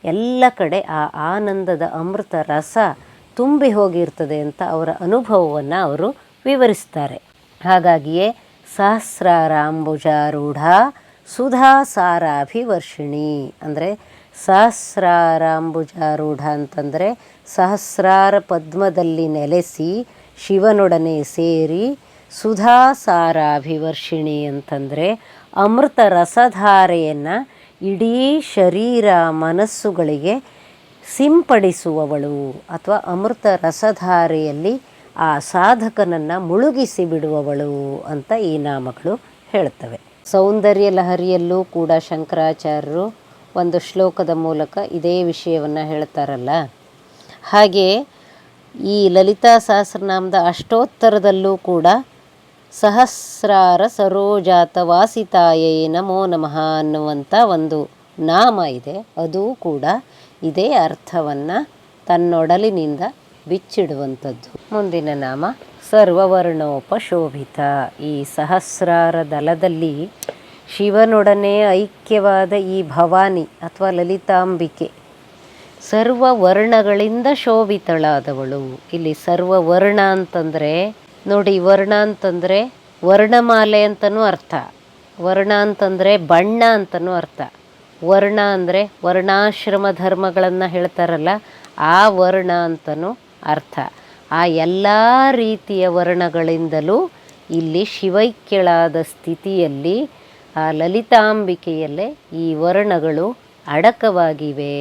ಎಲ್ಲ ಕಡೆ ಆ ಆನಂದದ ಅಮೃತ ರಸ ತುಂಬಿ ಹೋಗಿರ್ತದೆ ಅಂತ ಅವರ ಅನುಭವವನ್ನು ಅವರು ವಿವರಿಸ್ತಾರೆ. ಹಾಗಾಗಿಯೇ ಸಹಸ್ರಾರಾಂಬುಜಾರೂಢ ಸುಧಾ ಸಾರಾಭಿವರ್ಷಿಣಿ ಅಂದರೆ ಸಹಸ್ರಾರಾಂಬುಜಾರೂಢ ಅಂತಂದರೆ ಸಹಸ್ರಾರ ಪದ್ಮದಲ್ಲಿ ನೆಲೆಸಿ ಶಿವನೊಡನೆ ಸೇರಿ ಸುಧಾ ಸಾರಾಭಿವರ್ಷಿಣಿ ಅಂತಂದರೆ ಅಮೃತ ರಸಧಾರೆಯನ್ನು ಇಡೀ ಶರೀರ ಮನಸ್ಸುಗಳಿಗೆ ಸಿಂಪಡಿಸುವವಳು ಅಥವಾ ಅಮೃತ ರಸಧಾರೆಯಲ್ಲಿ ಆ ಸಾಧಕನನ್ನು ಮುಳುಗಿಸಿ ಬಿಡುವವಳು ಅಂತ ಈ ನಾಮಗಳು ಹೇಳ್ತವೆ. ಸೌಂದರ್ಯ ಲಹರಿಯಲ್ಲೂ ಕೂಡ ಶಂಕರಾಚಾರ್ಯರು ಒಂದು ಶ್ಲೋಕದ ಮೂಲಕ ಇದೇ ವಿಷಯವನ್ನು ಹೇಳ್ತಾರಲ್ಲ, ಹಾಗೆ ಈ ಲಲಿತಾ ಸಹಸ್ರನಾಮದ ಅಷ್ಟೋತ್ತರದಲ್ಲೂ ಕೂಡ ಸಹಸ್ರಾರ ಸರೋಜಾತ ವಾಸಿತಾಯೇ ನಮೋ ನಮಃ ಅನ್ನುವಂಥ ಒಂದು ನಾಮ ಇದೆ. ಅದೂ ಕೂಡ ಇದೇ ಅರ್ಥವನ್ನು ತನ್ನೊಡಲಿನಿಂದ ಬಿಚ್ಚಿಡುವಂಥದ್ದು. ಮುಂದಿನ ನಾಮ ಸರ್ವವರ್ಣೋಪಶೋಭಿತ. ಈ ಸಹಸ್ರಾರ ದಲದಲ್ಲಿ ಶಿವನೊಡನೆ ಐಕ್ಯವಾದ ಈ ಭವಾನಿ ಅಥವಾ ಲಲಿತಾಂಬಿಕೆ ಸರ್ವವರ್ಣಗಳಿಂದ ಶೋಭಿತಳಾದವಳು. ಇಲ್ಲಿ ಸರ್ವವರ್ಣ ಅಂತಂದರೆ ನೋಡಿ, ವರ್ಣ ಅಂತಂದರೆ ವರ್ಣಮಾಲೆ ಅಂತಲೂ ಅರ್ಥ, ವರ್ಣ ಅಂತಂದರೆ ಬಣ್ಣ ಅಂತಲೂ ಅರ್ಥ. ವರ್ಣ ಅಂದರೆ ವರ್ಣಾಶ್ರಮ ಧರ್ಮಗಳನ್ನು ಹೇಳ್ತಾರಲ್ಲ, ಆ ವರ್ಣ ಅಂತಲೂ ಅರ್ಥ. ಆ ಎಲ್ಲ ರೀತಿಯ ವರ್ಣಗಳಿಂದಲೂ ಇಲ್ಲಿ ಶಿವೈಕ್ಯಳಾದ ಸ್ಥಿತಿಯಲ್ಲಿ ಆ ಲಲಿತಾಂಬಿಕೆಯಲ್ಲೇ ಈ ವರ್ಣಗಳು ಅಡಕವಾಗಿವೆ.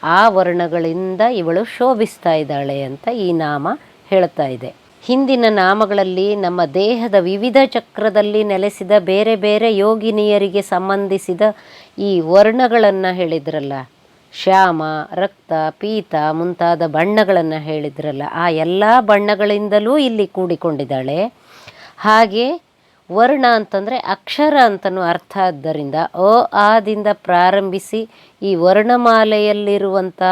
ಆ ವರ್ಣಗಳಿಂದ ಇವಳು ಶೋಭಿಸ್ತಾ ಇದ್ದಾಳೆ ಅಂತ ಈ ನಾಮ ಹೇಳ್ತಾ ಇದೆ. ಹಿಂದಿನ ನಾಮಗಳಲ್ಲಿ ನಮ್ಮ ದೇಹದ ವಿವಿಧ ಚಕ್ರದಲ್ಲಿ ನೆಲೆಸಿದ ಬೇರೆ ಬೇರೆ ಯೋಗಿನಿಯರಿಗೆ ಸಂಬಂಧಿಸಿದ ಈ ವರ್ಣಗಳನ್ನು ಹೇಳಿದ್ರಲ್ಲ, ಶ್ಯಾಮ, ರಕ್ತ, ಪೀತ ಮುಂತಾದ ಬಣ್ಣಗಳನ್ನು ಹೇಳಿದ್ರಲ್ಲ, ಆ ಎಲ್ಲ ಬಣ್ಣಗಳಿಂದಲೂ ಇಲ್ಲಿ ಕೂಡಿಕೊಂಡಿದ್ದಾಳೆ. ಹಾಗೆ ವರ್ಣ ಅಂತಂದರೆ ಅಕ್ಷರ ಅಂತನೂ ಅರ್ಥ. ಆದ್ದರಿಂದ ಅ ಆದಿಂದ ಪ್ರಾರಂಭಿಸಿ ಈ ವರ್ಣಮಾಲೆಯಲ್ಲಿರುವಂಥ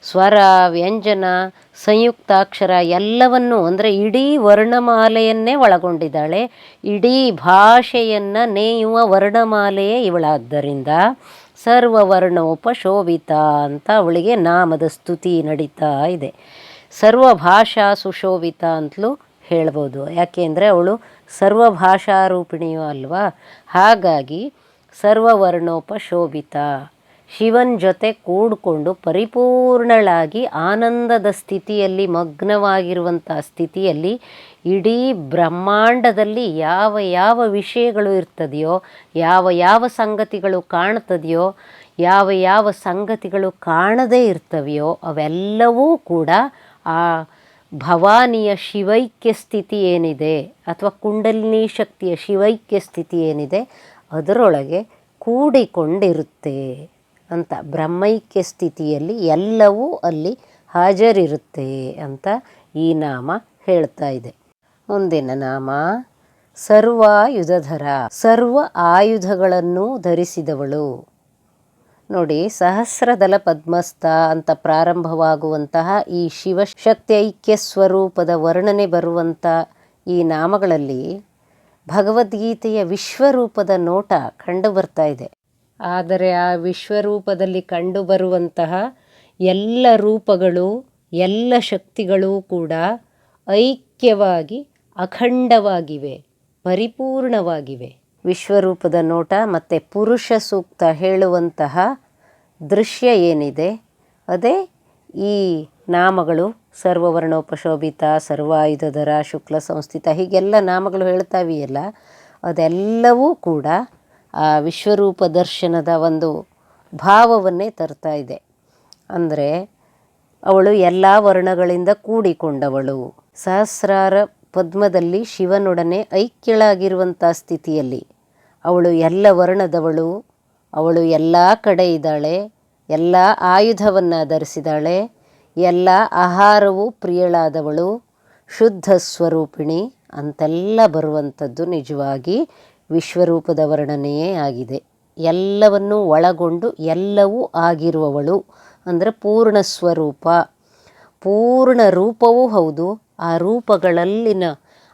ಸ್ವರ, ವ್ಯಂಜನ, ಸಂಯುಕ್ತಾಕ್ಷರ ಎಲ್ಲವನ್ನೂ ಅಂದರೆ ಇಡೀ ವರ್ಣಮಾಲೆಯನ್ನೇ ಒಳಗೊಂಡಿದ್ದಾಳೆ. ಇಡೀ ಭಾಷೆಯನ್ನು ನೇಯುವ ವರ್ಣಮಾಲೆಯೇ ಇವಳಾದ್ದರಿಂದ ಸರ್ವವರ್ಣೋಪಶೋಭಿತ ಅಂತ ಅವಳಿಗೆ ನಾಮದ ಸ್ತುತಿ ನಡೀತಾ ಇದೆ. ಸರ್ವಭಾಷಾ ಸುಶೋಭಿತ ಅಂತಲೂ ಹೇಳ್ಬೋದು. ಯಾಕೆಂದರೆ ಅವಳು ಸರ್ವಭಾಷಾರೂಪಿಣಿಯೂ ಅಲ್ವಾ. ಹಾಗಾಗಿ ಸರ್ವವರ್ಣೋಪಶೋಭಿತ, ಶಿವನ ಜೊತೆ ಕೂಡಿಕೊಂಡು ಪರಿಪೂರ್ಣಳಾಗಿ ಆನಂದದ ಸ್ಥಿತಿಯಲ್ಲಿ ಮಗ್ನವಾಗಿರುವಂಥ ಸ್ಥಿತಿಯಲ್ಲಿ ಇಡೀ ಬ್ರಹ್ಮಾಂಡದಲ್ಲಿ ಯಾವ ಯಾವ ವಿಷಯಗಳು ಇರ್ತದೆಯೋ, ಯಾವ ಯಾವ ಸಂಗತಿಗಳು ಕಾಣ್ತದೆಯೋ, ಯಾವ ಯಾವ ಸಂಗತಿಗಳು ಕಾಣದೇ ಇರ್ತವೆಯೋ ಅವೆಲ್ಲವೂ ಕೂಡ ಆ ಭವಾನಿಯ ಶಿವೈಕ್ಯ ಸ್ಥಿತಿ ಏನಿದೆ ಅಥವಾ ಕುಂಡಲಿನಿ ಶಕ್ತಿಯ ಶಿವೈಕ್ಯ ಸ್ಥಿತಿ ಏನಿದೆ ಅದರೊಳಗೆ ಕೂಡಿಕೊಂಡಿರುತ್ತೆ ಅಂತ. ಬ್ರಹ್ಮೈಕ್ಯ ಸ್ಥಿತಿಯಲ್ಲಿ ಎಲ್ಲವೂ ಅಲ್ಲಿ ಹಾಜರಿರುತ್ತೆ ಅಂತ ಈ ನಾಮ ಹೇಳ್ತಾ ಇದೆ. ಮುಂದಿನ ನಾಮ ಸರ್ವಾಯುಧಧರ, ಸರ್ವ ಆಯುಧಗಳನ್ನು ಧರಿಸಿದವಳು. ನೋಡಿ, ಸಹಸ್ರದಲ ಪದ್ಮಸ್ಥ ಅಂತ ಪ್ರಾರಂಭವಾಗುವಂತಹ ಈ ಶಿವಶಕ್ತಿ ಐಕ್ಯ ಸ್ವರೂಪದ ವರ್ಣನೆ ಬರುವಂಥ ಈ ನಾಮಗಳಲ್ಲಿ ಭಗವದ್ಗೀತೆಯ ವಿಶ್ವರೂಪದ ನೋಟ ಕಂಡು ಬರ್ತಾ ಇದೆ. ಆದರೆ ಆ ವಿಶ್ವರೂಪದಲ್ಲಿ ಕಂಡುಬರುವಂತಹ ಎಲ್ಲ ರೂಪಗಳು, ಎಲ್ಲ ಶಕ್ತಿಗಳೂ ಕೂಡ ಐಕ್ಯವಾಗಿ ಅಖಂಡವಾಗಿವೆ, ಪರಿಪೂರ್ಣವಾಗಿವೆ. ವಿಶ್ವರೂಪದ ನೋಟ ಮತ್ತು ಪುರುಷ ಸೂಕ್ತ ಹೇಳುವಂತಹ ದೃಶ್ಯ ಏನಿದೆ ಅದೇ ಈ ನಾಮಗಳು ಸರ್ವವರ್ಣೋಪಶೋಭಿತ, ಸರ್ವಾಯುಧಧರ, ಶುಕ್ಲ ಸಂಸ್ಥಿತ ಹೀಗೆಲ್ಲ ನಾಮಗಳು ಹೇಳ್ತಾವಿಯಲ್ಲ, ಅದೆಲ್ಲವೂ ಕೂಡ ಆ ವಿಶ್ವರೂಪ ದರ್ಶನದ ಒಂದು ಭಾವವನ್ನೇ ತರ್ತಾ ಇದೆ. ಅಂದರೆ ಅವಳು ಎಲ್ಲ ವರ್ಣಗಳಿಂದ ಕೂಡಿಕೊಂಡವಳು. ಸಹಸ್ರಾರ ಪದ್ಮದಲ್ಲಿ ಶಿವನೊಡನೆ ಐಕ್ಯಳಾಗಿರುವಂಥ ಸ್ಥಿತಿಯಲ್ಲಿ ಅವಳು ಎಲ್ಲ ವರ್ಣದವಳು, ಅವಳು ಎಲ್ಲ ಕಡೆ ಇದ್ದಾಳೆ, ಎಲ್ಲ ಆಯುಧವನ್ನು ಧರಿಸಿದಾಳೆ, ಎಲ್ಲ ಆಹಾರವೂ ಪ್ರಿಯಳಾದವಳು, ಶುದ್ಧ ಸ್ವರೂಪಿಣಿ ಅಂತೆಲ್ಲ ಬರುವಂಥದ್ದು ನಿಜವಾಗಿ ವಿಶ್ವರೂಪದ ವರ್ಣನೆಯೇ ಆಗಿದೆ. ಎಲ್ಲವನ್ನೂ ಒಳಗೊಂಡು ಎಲ್ಲವೂ ಆಗಿರುವವಳು ಅಂದರೆ ಪೂರ್ಣ ಸ್ವರೂಪ. ಪೂರ್ಣ ರೂಪವೂ ಹೌದು, ಆ ರೂಪಗಳಲ್ಲಿನ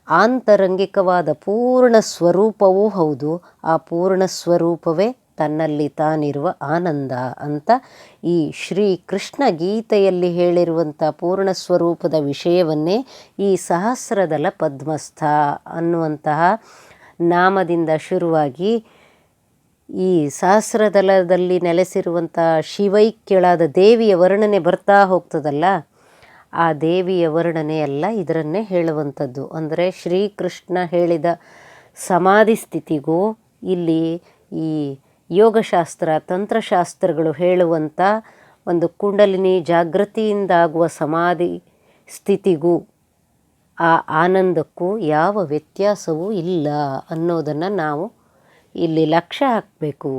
ಆಂತರಂಗಿಕವಾದ ಪೂರ್ಣ ಸ್ವರೂಪವೂ ಹೌದು. ಆ ಪೂರ್ಣ ಸ್ವರೂಪವೇ ತನ್ನಲ್ಲಿ ತಾನಿರುವ ಆನಂದ ಅಂತ ಈ ಶ್ರೀ ಕೃಷ್ಣ ಗೀತೆಯಲ್ಲಿ ಹೇಳಿರುವಂಥ ಪೂರ್ಣ ಸ್ವರೂಪದ ವಿಷಯವನ್ನೇ ಈ ಸಹಸ್ರದಳ ಪದ್ಮಸ್ಥ ಅನ್ನುವಂತಹ ನಾಮದಿಂದ ಶುರುವಾಗಿ ಈ ಸಹಸ್ರದಳದಲ್ಲಿ ನೆಲೆಸಿರುವಂಥ ಶಿವೈಕ್ಯಳಾದ ದೇವಿಯ ವರ್ಣನೆ ಬರ್ತಾ ಹೋಗ್ತದಲ್ಲ, ಆ ದೇವಿಯ ವರ್ಣನೆ ಎಲ್ಲ ಇದರನ್ನೇ ಹೇಳುವಂಥದ್ದು. ಅಂದರೆ ಶ್ರೀಕೃಷ್ಣ ಹೇಳಿದ ಸಮಾಧಿ ಸ್ಥಿತಿಗೂ ಇಲ್ಲಿ ಈ ಯೋಗಶಾಸ್ತ್ರ ತಂತ್ರಶಾಸ್ತ್ರಗಳು ಹೇಳುವಂಥ ಒಂದು ಕುಂಡಲಿನಿ ಜಾಗೃತಿಯಿಂದಾಗುವ ಸಮಾಧಿ ಸ್ಥಿತಿಗೂ ಆ ಆನಂದಕ್ಕೂ ಯಾವ ವ್ಯತ್ಯಾಸವೂ ಇಲ್ಲ ಅನ್ನೋದನ್ನು ನಾವು ಇಲ್ಲಿ ಲಕ್ಷ್ಯ ಹಾಕಬೇಕು.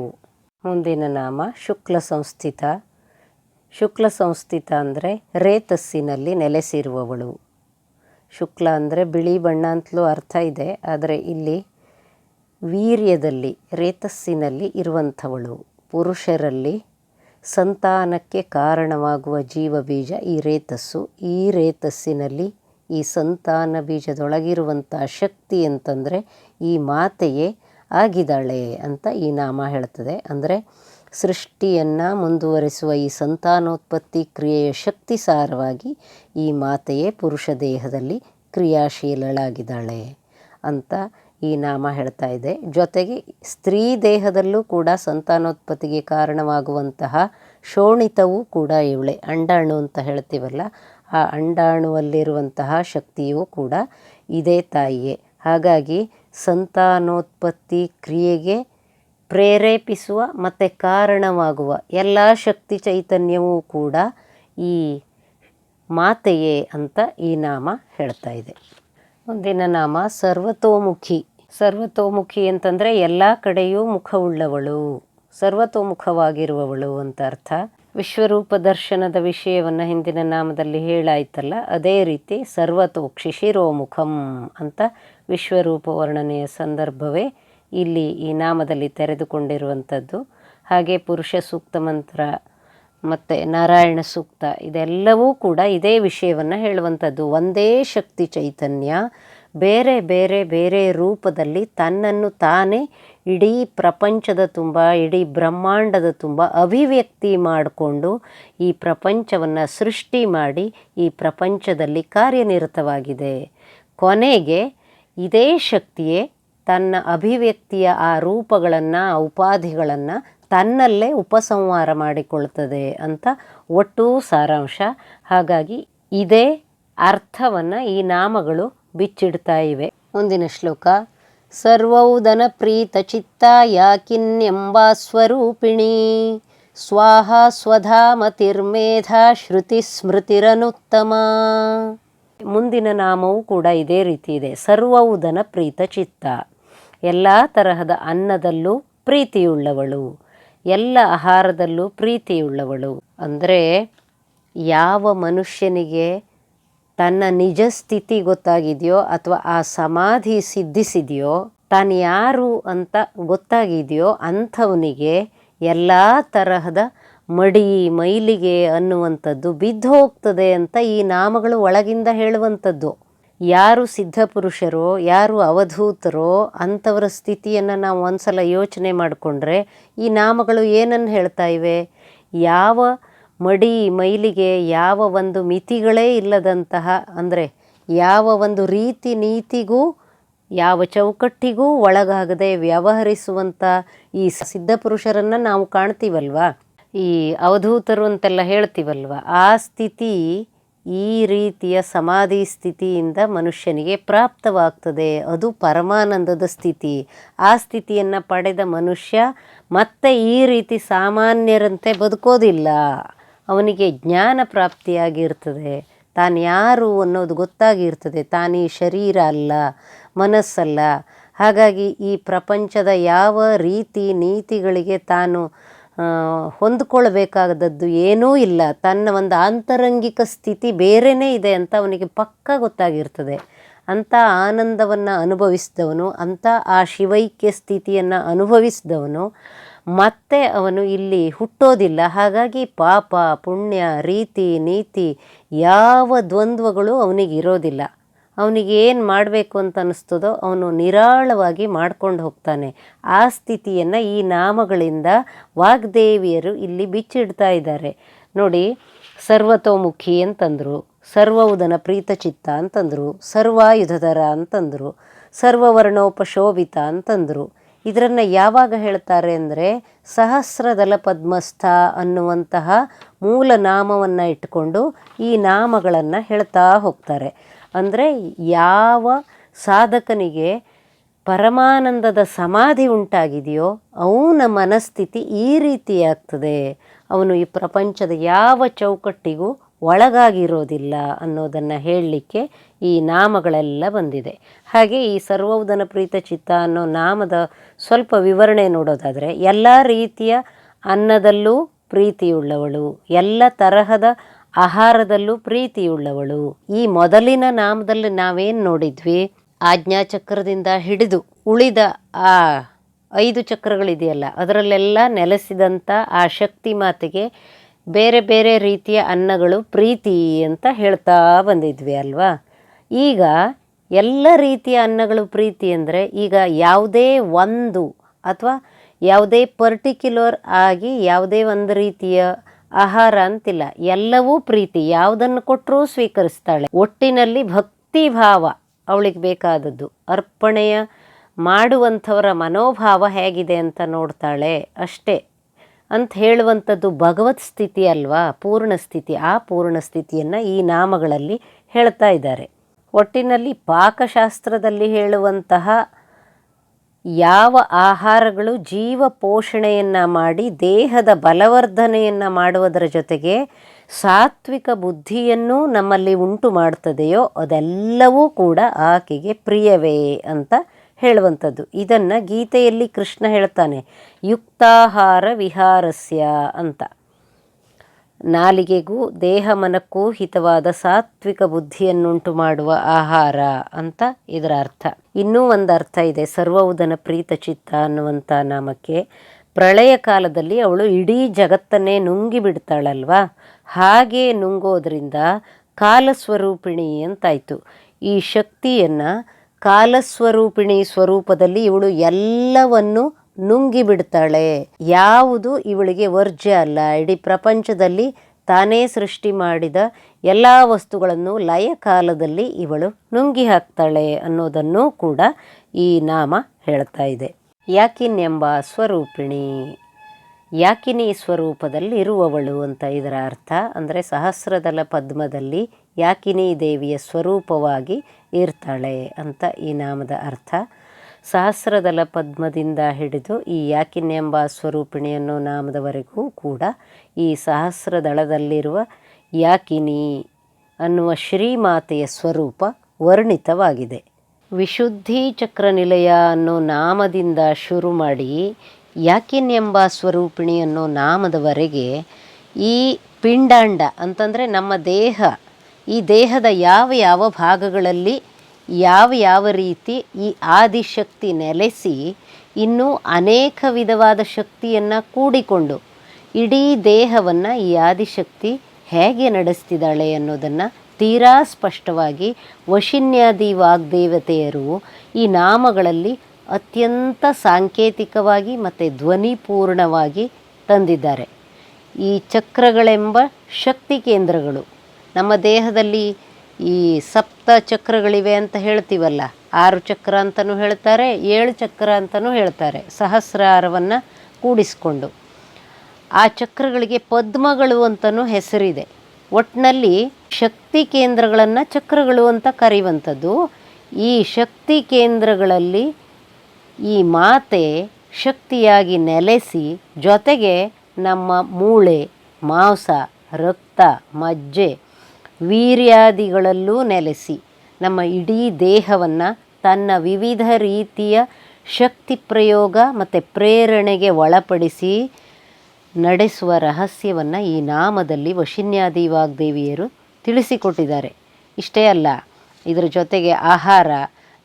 ಮುಂದಿನ ನಾಮ ಶುಕ್ಲ ಸಂಸ್ಥಿತ. ಶುಕ್ಲ ಸಂಸ್ಥಿತ ಅಂದರೆ ರೇತಸ್ಸಿನಲ್ಲಿ ನೆಲೆಸಿರುವವಳು. ಶುಕ್ಲ ಅಂದರೆ ಬಿಳಿ ಬಣ್ಣ ಅಂತಲೂ ಅರ್ಥ ಇದೆ, ಆದರೆ ಇಲ್ಲಿ ವೀರ್ಯದಲ್ಲಿ ರೇತಸ್ಸಿನಲ್ಲಿ ಇರುವಂಥವಳು. ಪುರುಷರಲ್ಲಿ ಸಂತಾನಕ್ಕೆ ಕಾರಣವಾಗುವ ಜೀವಬೀಜ ಈ ರೇತಸ್ಸು. ಈ ರೇತಸ್ಸಿನಲ್ಲಿ ಈ ಸಂತಾನ ಬೀಜದೊಳಗಿರುವಂಥ ಶಕ್ತಿ ಅಂತಂದರೆ ಈ ಮಾತೆಯೇ ಆಗಿದ್ದಾಳೆ ಅಂತ ಈ ನಾಮ ಹೇಳ್ತದೆ. ಅಂದರೆ ಸೃಷ್ಟಿಯನ್ನು ಮುಂದುವರಿಸುವ ಈ ಸಂತಾನೋತ್ಪತ್ತಿ ಕ್ರಿಯೆಯ ಶಕ್ತಿ ಸಾರವಾಗಿ ಈ ಮಾತೆಯೇ ಪುರುಷ ದೇಹದಲ್ಲಿ ಕ್ರಿಯಾಶೀಲಳಾಗಿದ್ದಾಳೆ ಅಂತ ಈ ನಾಮ ಹೇಳ್ತಾ ಇದೆ. ಜೊತೆಗೆ ಸ್ತ್ರೀ ದೇಹದಲ್ಲೂ ಕೂಡ ಸಂತಾನೋತ್ಪತ್ತಿಗೆ ಕಾರಣವಾಗುವಂತಹ ಶೋಣಿತವೂ ಕೂಡ ಇವಳೆ. ಅಂಡಾಣು ಅಂತ ಹೇಳ್ತೀವಲ್ಲ, ಆ ಅಂಡಾಣುವಲ್ಲಿರುವಂತಹ ಶಕ್ತಿಯೂ ಕೂಡ ಇದೇ ತಾಯಿಯೇ. ಹಾಗಾಗಿ ಸಂತಾನೋತ್ಪತ್ತಿ ಕ್ರಿಯೆಗೆ ಪ್ರೇರೇಪಿಸುವ ಮತ್ತು ಕಾರಣವಾಗುವ ಎಲ್ಲ ಶಕ್ತಿ ಚೈತನ್ಯವೂ ಕೂಡ ಈ ಮಾತೆಯೇ ಅಂತ ಈ ನಾಮ ಹೇಳ್ತಾ ಇದೆ. ಮುಂದಿನ ನಾಮ ಸರ್ವತೋಮುಖಿ. ಸರ್ವತೋಮುಖಿ ಅಂತಂದರೆ ಎಲ್ಲ ಕಡೆಯೂ ಮುಖವುಳ್ಳವಳು, ಸರ್ವತೋಮುಖವಾಗಿರುವವಳು ಅಂತ ಅರ್ಥ. ವಿಶ್ವರೂಪ ದರ್ಶನದ ವಿಷಯವನ್ನು ಹಿಂದಿನ ನಾಮದಲ್ಲಿ ಹೇಳಾಯ್ತಲ್ಲ, ಅದೇ ರೀತಿ ಸರ್ವತೋಕ್ಷಿ ಶಿರೋಮುಖಂ ಅಂತ ವಿಶ್ವರೂಪ ವರ್ಣನೆಯ ಸಂದರ್ಭವೇ ಇಲ್ಲಿ ಈ ನಾಮದಲ್ಲಿ ತೆರೆದುಕೊಂಡಿರುವಂಥದ್ದು. ಹಾಗೆ ಪುರುಷ ಸೂಕ್ತ ಮಂತ್ರ ಮತ್ತು ನಾರಾಯಣ ಸೂಕ್ತ ಇದೆಲ್ಲವೂ ಕೂಡ ಇದೇ ವಿಷಯವನ್ನು ಹೇಳುವಂಥದ್ದು. ಒಂದೇ ಶಕ್ತಿ ಚೈತನ್ಯ ಬೇರೆ ಬೇರೆ ಬೇರೆ ರೂಪದಲ್ಲಿ ತನ್ನನ್ನು ತಾನೇ ಇಡೀ ಪ್ರಪಂಚದ ತುಂಬ, ಇಡೀ ಬ್ರಹ್ಮಾಂಡದ ತುಂಬ ಅಭಿವ್ಯಕ್ತಿ ಮಾಡಿಕೊಂಡು ಈ ಪ್ರಪಂಚವನ್ನು ಸೃಷ್ಟಿ ಮಾಡಿ ಈ ಪ್ರಪಂಚದಲ್ಲಿ ಕಾರ್ಯನಿರತವಾಗಿದೆ. ಕೊನೆಗೆ ಇದೇ ಶಕ್ತಿಯೇ ತನ್ನ ಅಭಿವ್ಯಕ್ತಿಯ ಆ ರೂಪಗಳನ್ನು, ಉಪಾಧಿಗಳನ್ನು ತನ್ನಲ್ಲೇ ಉಪಸಂಹಾರ ಮಾಡಿಕೊಳ್ತದೆ ಅಂತ ಒಟ್ಟು ಸಾರಾಂಶ. ಹಾಗಾಗಿ ಇದೇ ಅರ್ಥವನ್ನು ಈ ನಾಮಗಳು ಬಿಚ್ಚಿಡ್ತಾ ಇವೆ. ಮುಂದಿನ ಶ್ಲೋಕ. ಸರ್ವೌದನ ಪ್ರೀತ ಚಿತ್ತಾಯ ಕಿನ್ಯಂಬಾ ಸ್ವರೂಪಿಣಿ ಸ್ವಾಹ ಸ್ವಧಾಮತಿರ್ಮೇಧಾ ಶ್ರುತಿ ಸ್ಮೃತಿರನುತ್ತಮ. ಮುಂದಿನ ನಾಮವೂ ಕೂಡ ಇದೇ ರೀತಿ ಇದೆ. ಸರ್ವೌದನ ಪ್ರೀತ ಚಿತ್ತ, ಎಲ್ಲ ತರಹದ ಅನ್ನದಲ್ಲೂ ಪ್ರೀತಿಯುಳ್ಳವಳು, ಎಲ್ಲ ಆಹಾರದಲ್ಲೂ ಪ್ರೀತಿಯುಳ್ಳವಳು. ಅಂದರೆ ಯಾವ ಮನುಷ್ಯನಿಗೆ ತನ್ನ ನಿಜ ಸ್ಥಿತಿ ಗೊತ್ತಾಗಿದೆಯೋ ಅಥವಾ ಆ ಸಮಾಧಿ ಸಿದ್ಧಿಸಿದೆಯೋ, ತಾನು ಯಾರು ಅಂತ ಗೊತ್ತಾಗಿದೆಯೋ ಅಂಥವನಿಗೆ ಎಲ್ಲ ತರಹದ ಮಡಿ ಮೈಲಿಗೆ ಅನ್ನುವಂಥದ್ದು ಬಿದ್ದು ಹೋಗ್ತದೆ ಅಂತ ಈ ನಾಮಗಳು ಒಳಗಿಂದ ಹೇಳುವಂಥದ್ದು. ಯಾರು ಸಿದ್ಧಪುರುಷರೋ, ಯಾರು ಅವಧೂತರೋ ಅಂಥವರ ಸ್ಥಿತಿಯನ್ನು ನಾವು ಒಂದ್ಸಲ ಯೋಚನೆ ಮಾಡಿಕೊಂಡ್ರೆ ಈ ನಾಮಗಳು ಏನನ್ನು ಹೇಳ್ತಾ ಇವೆ? ಯಾವ ಮಡಿ ಮೈಲಿಗೆ, ಯಾವ ಒಂದು ಮಿತಿಗಳೇ ಇಲ್ಲದಂತಹ, ಅಂದರೆ ಯಾವ ಒಂದು ರೀತಿ ನೀತಿಗೂ ಯಾವ ಚೌಕಟ್ಟಿಗೂ ಒಳಗಾಗದೆ ವ್ಯವಹರಿಸುವಂಥ ಈ ಸಿದ್ಧಪುರುಷರನ್ನು ನಾವು ಕಾಣ್ತೀವಲ್ವ, ಈ ಅವಧೂತರು ಅಂತೆಲ್ಲ ಹೇಳ್ತೀವಲ್ವ, ಆ ಸ್ಥಿತಿ ಈ ರೀತಿಯ ಸಮಾಧಿ ಸ್ಥಿತಿಯಿಂದ ಮನುಷ್ಯನಿಗೆ ಪ್ರಾಪ್ತವಾಗ್ತದೆ. ಅದು ಪರಮಾನಂದದ ಸ್ಥಿತಿ. ಆ ಸ್ಥಿತಿಯನ್ನು ಪಡೆದ ಮನುಷ್ಯ ಮತ್ತೆ ಈ ರೀತಿ ಸಾಮಾನ್ಯರಂತೆ ಬದುಕೋದಿಲ್ಲ. ಅವನಿಗೆ ಜ್ಞಾನ ಪ್ರಾಪ್ತಿಯಾಗಿರ್ತದೆ, ತಾನು ಯಾರು ಅನ್ನೋದು ಗೊತ್ತಾಗಿರ್ತದೆ. ತಾನು ಈ ಶರೀರ ಅಲ್ಲ, ಮನಸ್ಸಲ್ಲ. ಹಾಗಾಗಿ ಈ ಪ್ರಪಂಚದ ಯಾವ ರೀತಿ ನೀತಿಗಳಿಗೆ ತಾನು ಹೊಂದ್ಕೊಳ್ಬೇಕಾದದ್ದು ಏನೂ ಇಲ್ಲ. ತನ್ನ ಒಂದು ಆಂತರಂಗಿಕ ಸ್ಥಿತಿ ಬೇರೆಯೇ ಇದೆ ಅಂತ ಅವನಿಗೆ ಪಕ್ಕಾ ಗೊತ್ತಾಗಿರ್ತದೆ. ಅಂಥ ಆನಂದವನ್ನು ಅನುಭವಿಸಿದವನು, ಅಂಥ ಆ ಶಿವೈಕ್ಯ ಸ್ಥಿತಿಯನ್ನು ಅನುಭವಿಸಿದವನು ಮತ್ತೆ ಅವನು ಇಲ್ಲಿ ಹುಟ್ಟೋದಿಲ್ಲ. ಹಾಗಾಗಿ ಪಾಪ ಪುಣ್ಯ ರೀತಿ ನೀತಿ ಯಾವ ದ್ವಂದ್ವಗಳು ಅವನಿಗಿರೋದಿಲ್ಲ. ಅವನಿಗೆ ಏನು ಮಾಡಬೇಕು ಅಂತ ಅನ್ನಿಸ್ತದೋ ಅವನು ನಿರಾಳವಾಗಿ ಮಾಡ್ಕೊಂಡು ಹೋಗ್ತಾನೆ. ಆ ಸ್ಥಿತಿಯನ್ನು ಈ ನಾಮಗಳಿಂದ ವಾಗ್ದೇವಿಯರು ಇಲ್ಲಿ ಬಿಚ್ಚಿಡ್ತಾ ಇದ್ದಾರೆ. ನೋಡಿ, ಸರ್ವತೋಮುಖಿ ಅಂತಂದರು, ಸರ್ವೌದನ ಪ್ರೀತಚಿತ್ತ ಅಂತಂದರು, ಸರ್ವಾಯುಧಧರ ಅಂತಂದರು, ಸರ್ವವರ್ಣೋಪಶೋಭಿತ ಅಂತಂದರು. ಇದನ್ನು ಯಾವಾಗ ಹೇಳ್ತಾರೆ ಅಂದರೆ ಸಹಸ್ರದಲ ಪದ್ಮಸ್ಥ ಅನ್ನುವಂತಹ ಮೂಲ ನಾಮವನ್ನು ಇಟ್ಕೊಂಡು ಈ ನಾಮಗಳನ್ನು ಹೇಳ್ತಾ ಹೋಗ್ತಾರೆ. ಅಂದರೆ ಯಾವ ಸಾಧಕನಿಗೆ ಪರಮಾನಂದದ ಸಮಾಧಿ ಉಂಟಾಗಿದೆಯೋ ಅವನ ಮನಸ್ಥಿತಿ ಈ ರೀತಿಯಾಗ್ತದೆ. ಅವನು ಈ ಪ್ರಪಂಚದ ಯಾವ ಚೌಕಟ್ಟಿಗೂ ಒಳಗಾಗಿರೋದಿಲ್ಲ ಅನ್ನೋದನ್ನು ಹೇಳಲಿಕ್ಕೆ ಈ ನಾಮಗಳೆಲ್ಲ ಬಂದಿದೆ. ಹಾಗೆ ಈ ಸರ್ವೌದನ ಪ್ರೀತಚಿತ್ತ ಅನ್ನೋ ನಾಮದ ಸ್ವಲ್ಪ ವಿವರಣೆ ನೋಡೋದಾದರೆ, ಎಲ್ಲ ರೀತಿಯ ಅನ್ನದಲ್ಲೂ ಪ್ರೀತಿಯುಳ್ಳವಳು, ಎಲ್ಲ ತರಹದ ಆಹಾರದಲ್ಲೂ ಪ್ರೀತಿಯುಳ್ಳವಳು. ಈ ಮೊದಲಿನ ನಾಮದಲ್ಲಿ ನಾವೇನು ನೋಡಿದ್ವಿ, ಆಜ್ಞಾಚಕ್ರದಿಂದ ಹಿಡಿದು ಉಳಿದ ಆ 5 ಚಕ್ರಗಳಿದೆಯಲ್ಲ ಅದರಲ್ಲೆಲ್ಲ ನೆಲೆಸಿದಂಥ ಆ ಶಕ್ತಿ ಮಾತೆಗೆ ಬೇರೆ ಬೇರೆ ರೀತಿಯ ಅನ್ನಗಳು ಪ್ರೀತಿ ಅಂತ ಹೇಳ್ತಾ ಬಂದಿದ್ವಿ ಅಲ್ವಾ. ಈಗ ಎಲ್ಲ ರೀತಿಯ ಅನ್ನಗಳು ಪ್ರೀತಿ ಅಂದರೆ ಈಗ ಯಾವುದೇ ಒಂದು ಅಥವಾ ಯಾವುದೇ ಪರ್ಟಿಕ್ಯುಲರ್ ಆಗಿ ಯಾವುದೇ ಒಂದು ರೀತಿಯ ಆಹಾರ ಅಂತಿಲ್ಲ, ಎಲ್ಲವೂ ಪ್ರೀತಿ. ಯಾವುದನ್ನು ಕೊಟ್ಟರೂ ಸ್ವೀಕರಿಸ್ತಾಳೆ. ಒಟ್ಟಿನಲ್ಲಿ ಭಕ್ತಿ ಭಾವ ಅವಳಿಗೆ ಬೇಕಾದದ್ದು. ಅರ್ಪಣೆಯ ಮಾಡುವಂಥವರ ಮನೋಭಾವ ಹೇಗಿದೆ ಅಂತ ನೋಡ್ತಾಳೆ ಅಷ್ಟೇ ಅಂತ ಹೇಳುವಂಥದ್ದು ಭಗವತ್ ಸ್ಥಿತಿ ಅಲ್ವಾ, ಪೂರ್ಣ ಸ್ಥಿತಿ. ಆ ಪೂರ್ಣ ಸ್ಥಿತಿಯನ್ನು ಈ ನಾಮಗಳಲ್ಲಿ ಹೇಳ್ತಾ ಇದ್ದಾರೆ. ಒಟ್ಟಿನಲ್ಲಿ ಪಾಕಶಾಸ್ತ್ರದಲ್ಲಿ ಹೇಳುವಂತಹ ಯಾವ ಆಹಾರಗಳು ಜೀವ ಪೋಷಣೆಯನ್ನು ಮಾಡಿ ದೇಹದ ಬಲವರ್ಧನೆಯನ್ನು ಮಾಡುವುದರ ಜೊತೆಗೆ ಸಾತ್ವಿಕ ಬುದ್ಧಿಯನ್ನು ನಮ್ಮಲ್ಲಿ ಉಂಟು ಮಾಡ್ತದೆಯೋ ಅದೆಲ್ಲವೂ ಕೂಡ ಆಕೆಗೆ ಪ್ರಿಯವೇ ಅಂತ ಹೇಳುವಂಥದ್ದು. ಇದನ್ನು ಗೀತೆಯಲ್ಲಿ ಕೃಷ್ಣ ಹೇಳ್ತಾನೆ, ಯುಕ್ತಾಹಾರ ವಿಹಾರಸ್ಯ ಅಂತ. ನಾಲಿಗೆಗೂ ದೇಹ ಮನಕ್ಕೂ ಹಿತವಾದ ಸಾತ್ವಿಕ ಬುದ್ಧಿಯನ್ನುಂಟು ಮಾಡುವ ಆಹಾರ ಅಂತ ಇದರ ಅರ್ಥ. ಇನ್ನೂ ಒಂದು ಅರ್ಥ ಇದೆ ಸರ್ವೌದನ ಪ್ರೀತಚಿತ್ತ ಅನ್ನುವಂಥ ನಾಮಕ್ಕೆ. ಪ್ರಳಯ ಕಾಲದಲ್ಲಿ ಅವಳು ಇಡೀ ಜಗತ್ತನ್ನೇ ನುಂಗಿ ಬಿಡ್ತಾಳಲ್ವಾ, ಹಾಗೆ ನುಂಗೋದ್ರಿಂದ ಕಾಲಸ್ವರೂಪಿಣಿ ಅಂತಾಯಿತು. ಈ ಶಕ್ತಿಯನ್ನು ಕಾಲಸ್ವರೂಪಿಣಿ ಸ್ವರೂಪದಲ್ಲಿ ಇವಳು ಎಲ್ಲವನ್ನು ನುಂಗಿ ಬಿಡ್ತಾಳೆ. ಯಾವುದು ಇವಳಿಗೆ ವರ್ಜ್ಯ ಅಲ್ಲ. ಇಡೀ ಪ್ರಪಂಚದಲ್ಲಿ ತಾನೇ ಸೃಷ್ಟಿ ಮಾಡಿದ ಎಲ್ಲ ವಸ್ತುಗಳನ್ನು ಲಯ ಕಾಲದಲ್ಲಿ ಇವಳು ನುಂಗಿ ಹಾಕ್ತಾಳೆ ಅನ್ನೋದನ್ನು ಕೂಡ ಈ ನಾಮ ಹೇಳ್ತಾ ಇದೆ. ಯಾಕಿನ್ಯೆಂಬ ಸ್ವರೂಪಿಣಿ, ಯಾಕಿನಿ ಸ್ವರೂಪದಲ್ಲಿ ಇರುವವಳು ಅಂತ ಇದರ ಅರ್ಥ. ಅಂದರೆ ಸಹಸ್ರದಲ ಪದ್ಮದಲ್ಲಿ ಯಾಕಿನಿ ದೇವಿಯ ಸ್ವರೂಪವಾಗಿ ಇರ್ತಾಳೆ ಅಂತ ಈ ನಾಮದ ಅರ್ಥ. ಸಹಸ್ರದಲ ಪದ್ಮದಿಂದ ಹಿಡಿದು ಈ ಯಾಕಿನ್ಯೆಂಬ ಸ್ವರೂಪಿಣಿ ಅನ್ನೋ ನಾಮದವರೆಗೂ ಕೂಡ ಈ ಸಹಸ್ರದಳದಲ್ಲಿರುವ ಯಾಕಿನಿ ಅನ್ನುವ ಶ್ರೀಮಾತೆಯ ಸ್ವರೂಪ ವರ್ಣಿತವಾಗಿದೆ. ವಿಶುದ್ಧಿ ಚಕ್ರ ನಿಲಯ ಅನ್ನೋ ನಾಮದಿಂದ ಶುರು ಮಾಡಿ ಯಾಕಿನ್ಯೆಂಬ ಸ್ವರೂಪಿಣಿ ಅನ್ನೋ ನಾಮದವರೆಗೆ ಈ ಪಿಂಡಾಂಡ ಅಂತಂದರೆ ನಮ್ಮ ದೇಹ, ಈ ದೇಹದ ಯಾವ ಯಾವ ಭಾಗಗಳಲ್ಲಿ ಯಾವ ರೀತಿ ಈ ಆದಿಶಕ್ತಿ ನೆಲೆಸಿ ಇನ್ನೂ ಅನೇಕ ವಿಧವಾದ ಶಕ್ತಿಯನ್ನು ಕೂಡಿಕೊಂಡು ಇಡೀ ದೇಹವನ್ನು ಈ ಆದಿಶಕ್ತಿ ಹೇಗೆ ನಡೆಸ್ತಿದ್ದಾಳೆ ಅನ್ನೋದನ್ನು ತೀರಾ ಸ್ಪಷ್ಟವಾಗಿ ವಶಿನ್ಯಾದಿ ವಾಗ್ದೇವತೆಯರು ಈ ನಾಮಗಳಲ್ಲಿ ಅತ್ಯಂತ ಸಾಂಕೇತಿಕವಾಗಿ ಮತ್ತು ಧ್ವನಿಪೂರ್ಣವಾಗಿ ತಂದಿದ್ದಾರೆ. ಈ ಚಕ್ರಗಳೆಂಬ ಶಕ್ತಿ ಕೇಂದ್ರಗಳು ನಮ್ಮ ದೇಹದಲ್ಲಿ ಈ ಸಪ್ತ ಚಕ್ರಗಳಿವೆ ಅಂತ ಹೇಳ್ತೀವಲ್ಲ, 6 ಚಕ್ರ ಅಂತಲೂ ಹೇಳ್ತಾರೆ, 7 ಚಕ್ರ ಅಂತಲೂ ಹೇಳ್ತಾರೆ, ಸಹಸ್ರಾರವನ್ನು ಕೂಡಿಸ್ಕೊಂಡು. ಆ ಚಕ್ರಗಳಿಗೆ ಪದ್ಮಗಳು ಅಂತಲೂ ಹೆಸರಿದೆ. ಒಟ್ಟಿನಲ್ಲಿ ಶಕ್ತಿ ಕೇಂದ್ರಗಳನ್ನು ಚಕ್ರಗಳು ಅಂತ ಕರೆಯುವಂಥದ್ದು. ಈ ಶಕ್ತಿ ಕೇಂದ್ರಗಳಲ್ಲಿ ಈ ಮಾತೆ ಶಕ್ತಿಯಾಗಿ ನೆಲೆಸಿ ಜೊತೆಗೆ ನಮ್ಮ ಮೂಳೆ, ಮಾಂಸ, ರಕ್ತ, ಮಜ್ಜೆ, ವೀರ್ಯಾದಿಗಳಲ್ಲೂ ನೆಲೆಸಿ ನಮ್ಮ ಇಡೀ ದೇಹವನ್ನು ತನ್ನ ವಿವಿಧ ರೀತಿಯ ಶಕ್ತಿ ಪ್ರಯೋಗ ಮತ್ತು ಪ್ರೇರಣೆಗೆ ಒಳಪಡಿಸಿ ನಡೆಸುವ ರಹಸ್ಯವನ್ನು ಈ ನಾಮದಲ್ಲಿ ವಶಿನ್ಯಾದಿ ವಾಗ್ದೇವಿಯರು ತಿಳಿಸಿಕೊಟ್ಟಿದ್ದಾರೆ. ಇಷ್ಟೇ ಅಲ್ಲ, ಇದರ ಜೊತೆಗೆ ಆಹಾರ,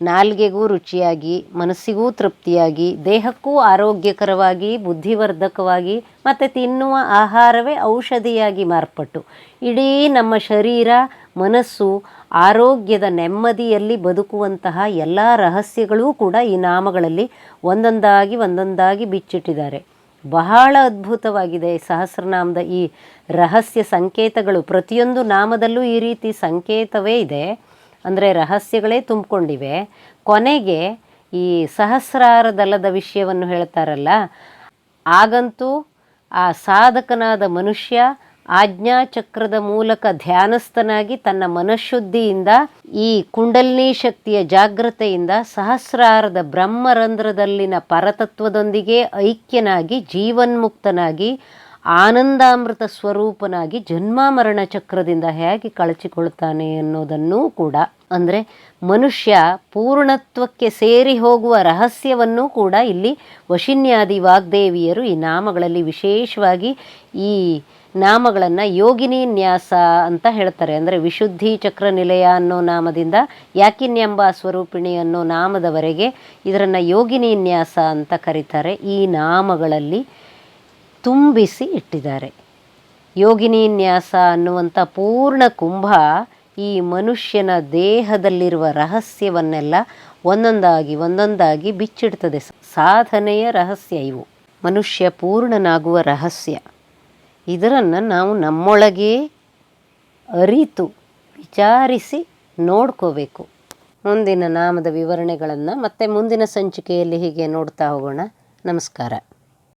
ನಾಲಿಗೆಗೂ ರುಚಿಯಾಗಿ, ಮನಸ್ಸಿಗೂ ತೃಪ್ತಿಯಾಗಿ, ದೇಹಕ್ಕೂ ಆರೋಗ್ಯಕರವಾಗಿ, ಬುದ್ಧಿವರ್ಧಕವಾಗಿ, ಮತ್ತು ತಿನ್ನುವ ಆಹಾರವೇ ಔಷಧಿಯಾಗಿ ಮಾರ್ಪಟ್ಟು ಇಡೀ ನಮ್ಮ ಶರೀರ ಮನಸ್ಸು ಆರೋಗ್ಯದ ನೆಮ್ಮದಿಯಲ್ಲಿ ಬದುಕುವಂತಹ ಎಲ್ಲ ರಹಸ್ಯಗಳೂ ಕೂಡ ಈ ನಾಮಗಳಲ್ಲಿ ಒಂದೊಂದಾಗಿ ಬಿಚ್ಚಿಟ್ಟಿದ್ದಾರೆ. ಬಹಳ ಅದ್ಭುತವಾಗಿದೆ ಸಹಸ್ರನಾಮದ ಈ ರಹಸ್ಯ ಸಂಕೇತಗಳು. ಪ್ರತಿಯೊಂದು ನಾಮದಲ್ಲೂ ಈ ರೀತಿ ಸಂಕೇತವೇ ಇದೆ, ಅಂದರೆ ರಹಸ್ಯಗಳೇ ತುಂಬಿಕೊಂಡಿವೆ. ಕೊನೆಗೆ ಈ ಸಹಸ್ರಾರ ದಲದ ವಿಷಯವನ್ನು ಹೇಳ್ತಾರಲ್ಲ, ಆಗಂತೂ ಆ ಸಾಧಕನಾದ ಮನುಷ್ಯ ಆಜ್ಞಾಚಕ್ರದ ಮೂಲಕ ಧ್ಯಾನಸ್ಥನಾಗಿ ತನ್ನ ಮನಃಶುದ್ಧಿಯಿಂದ ಈ ಕುಂಡಲಿನಿ ಶಕ್ತಿಯ ಜಾಗೃತೆಯಿಂದ ಸಹಸ್ರಾರದ ಬ್ರಹ್ಮರಂಧ್ರದಲ್ಲಿನ ಪರತತ್ವದೊಂದಿಗೆ ಐಕ್ಯನಾಗಿ ಜೀವನ್ಮುಕ್ತನಾಗಿ ಆನಂದಾಮೃತ ಸ್ವರೂಪನಾಗಿ ಜನ್ಮ ಮರಣ ಚಕ್ರದಿಂದ ಹೇಗೆ ಕಳಚಿಕೊಳ್ತಾನೆ ಅನ್ನೋದನ್ನೂ ಕೂಡ, ಅಂದರೆ ಮನುಷ್ಯ ಪೂರ್ಣತ್ವಕ್ಕೆ ಸೇರಿ ಹೋಗುವ ರಹಸ್ಯವನ್ನೂ ಕೂಡ ಇಲ್ಲಿ ವಶಿನ್ಯಾದಿ ವಾಗ್ದೇವಿಯರು ಈ ನಾಮಗಳಲ್ಲಿ ವಿಶೇಷವಾಗಿ ಈ ನಾಮಗಳನ್ನು ಯೋಗಿನಿ ನ್ಯಾಸ ಅಂತ ಹೇಳ್ತಾರೆ. ಅಂದರೆ ವಿಶುದ್ಧಿ ಚಕ್ರ ನಿಲಯ ಅನ್ನೋ ನಾಮದಿಂದ ಯಾಕಿನ್ಯಂಬ ಸ್ವರೂಪಿಣಿ ಅನ್ನೋ ನಾಮದವರೆಗೆ ಇದರನ್ನು ಯೋಗಿನಿ ನ್ಯಾಸ ಅಂತ ಕರೀತಾರೆ. ಈ ನಾಮಗಳಲ್ಲಿ ತುಂಬಿಸಿ ಇಟ್ಟಿದ್ದಾರೆ. ಯೋಗಿನಿ ನ್ಯಾಸ ಅನ್ನುವಂಥ ಪೂರ್ಣ ಕುಂಭ ಈ ಮನುಷ್ಯನ ದೇಹದಲ್ಲಿರುವ ರಹಸ್ಯವನ್ನೆಲ್ಲ ಒಂದೊಂದಾಗಿ ಬಿಚ್ಚಿಡ್ತದೆ. ಸಾಧನೆಯ ರಹಸ್ಯ ಇವು, ಮನುಷ್ಯ ಪೂರ್ಣನಾಗುವ ರಹಸ್ಯ. ಇದರನ್ನು ನಾವು ನಮ್ಮೊಳಗೇ ಅರಿತು ವಿಚಾರಿಸಿ ನೋಡ್ಕೋಬೇಕು. ಮುಂದಿನ ನಾಮದ ವಿವರಣೆಗಳನ್ನು ಮತ್ತೆ ಮುಂದಿನ ಸಂಚಿಕೆಯಲ್ಲಿ ಹೀಗೆ ನೋಡ್ತಾ ಹೋಗೋಣ. ನಮಸ್ಕಾರ.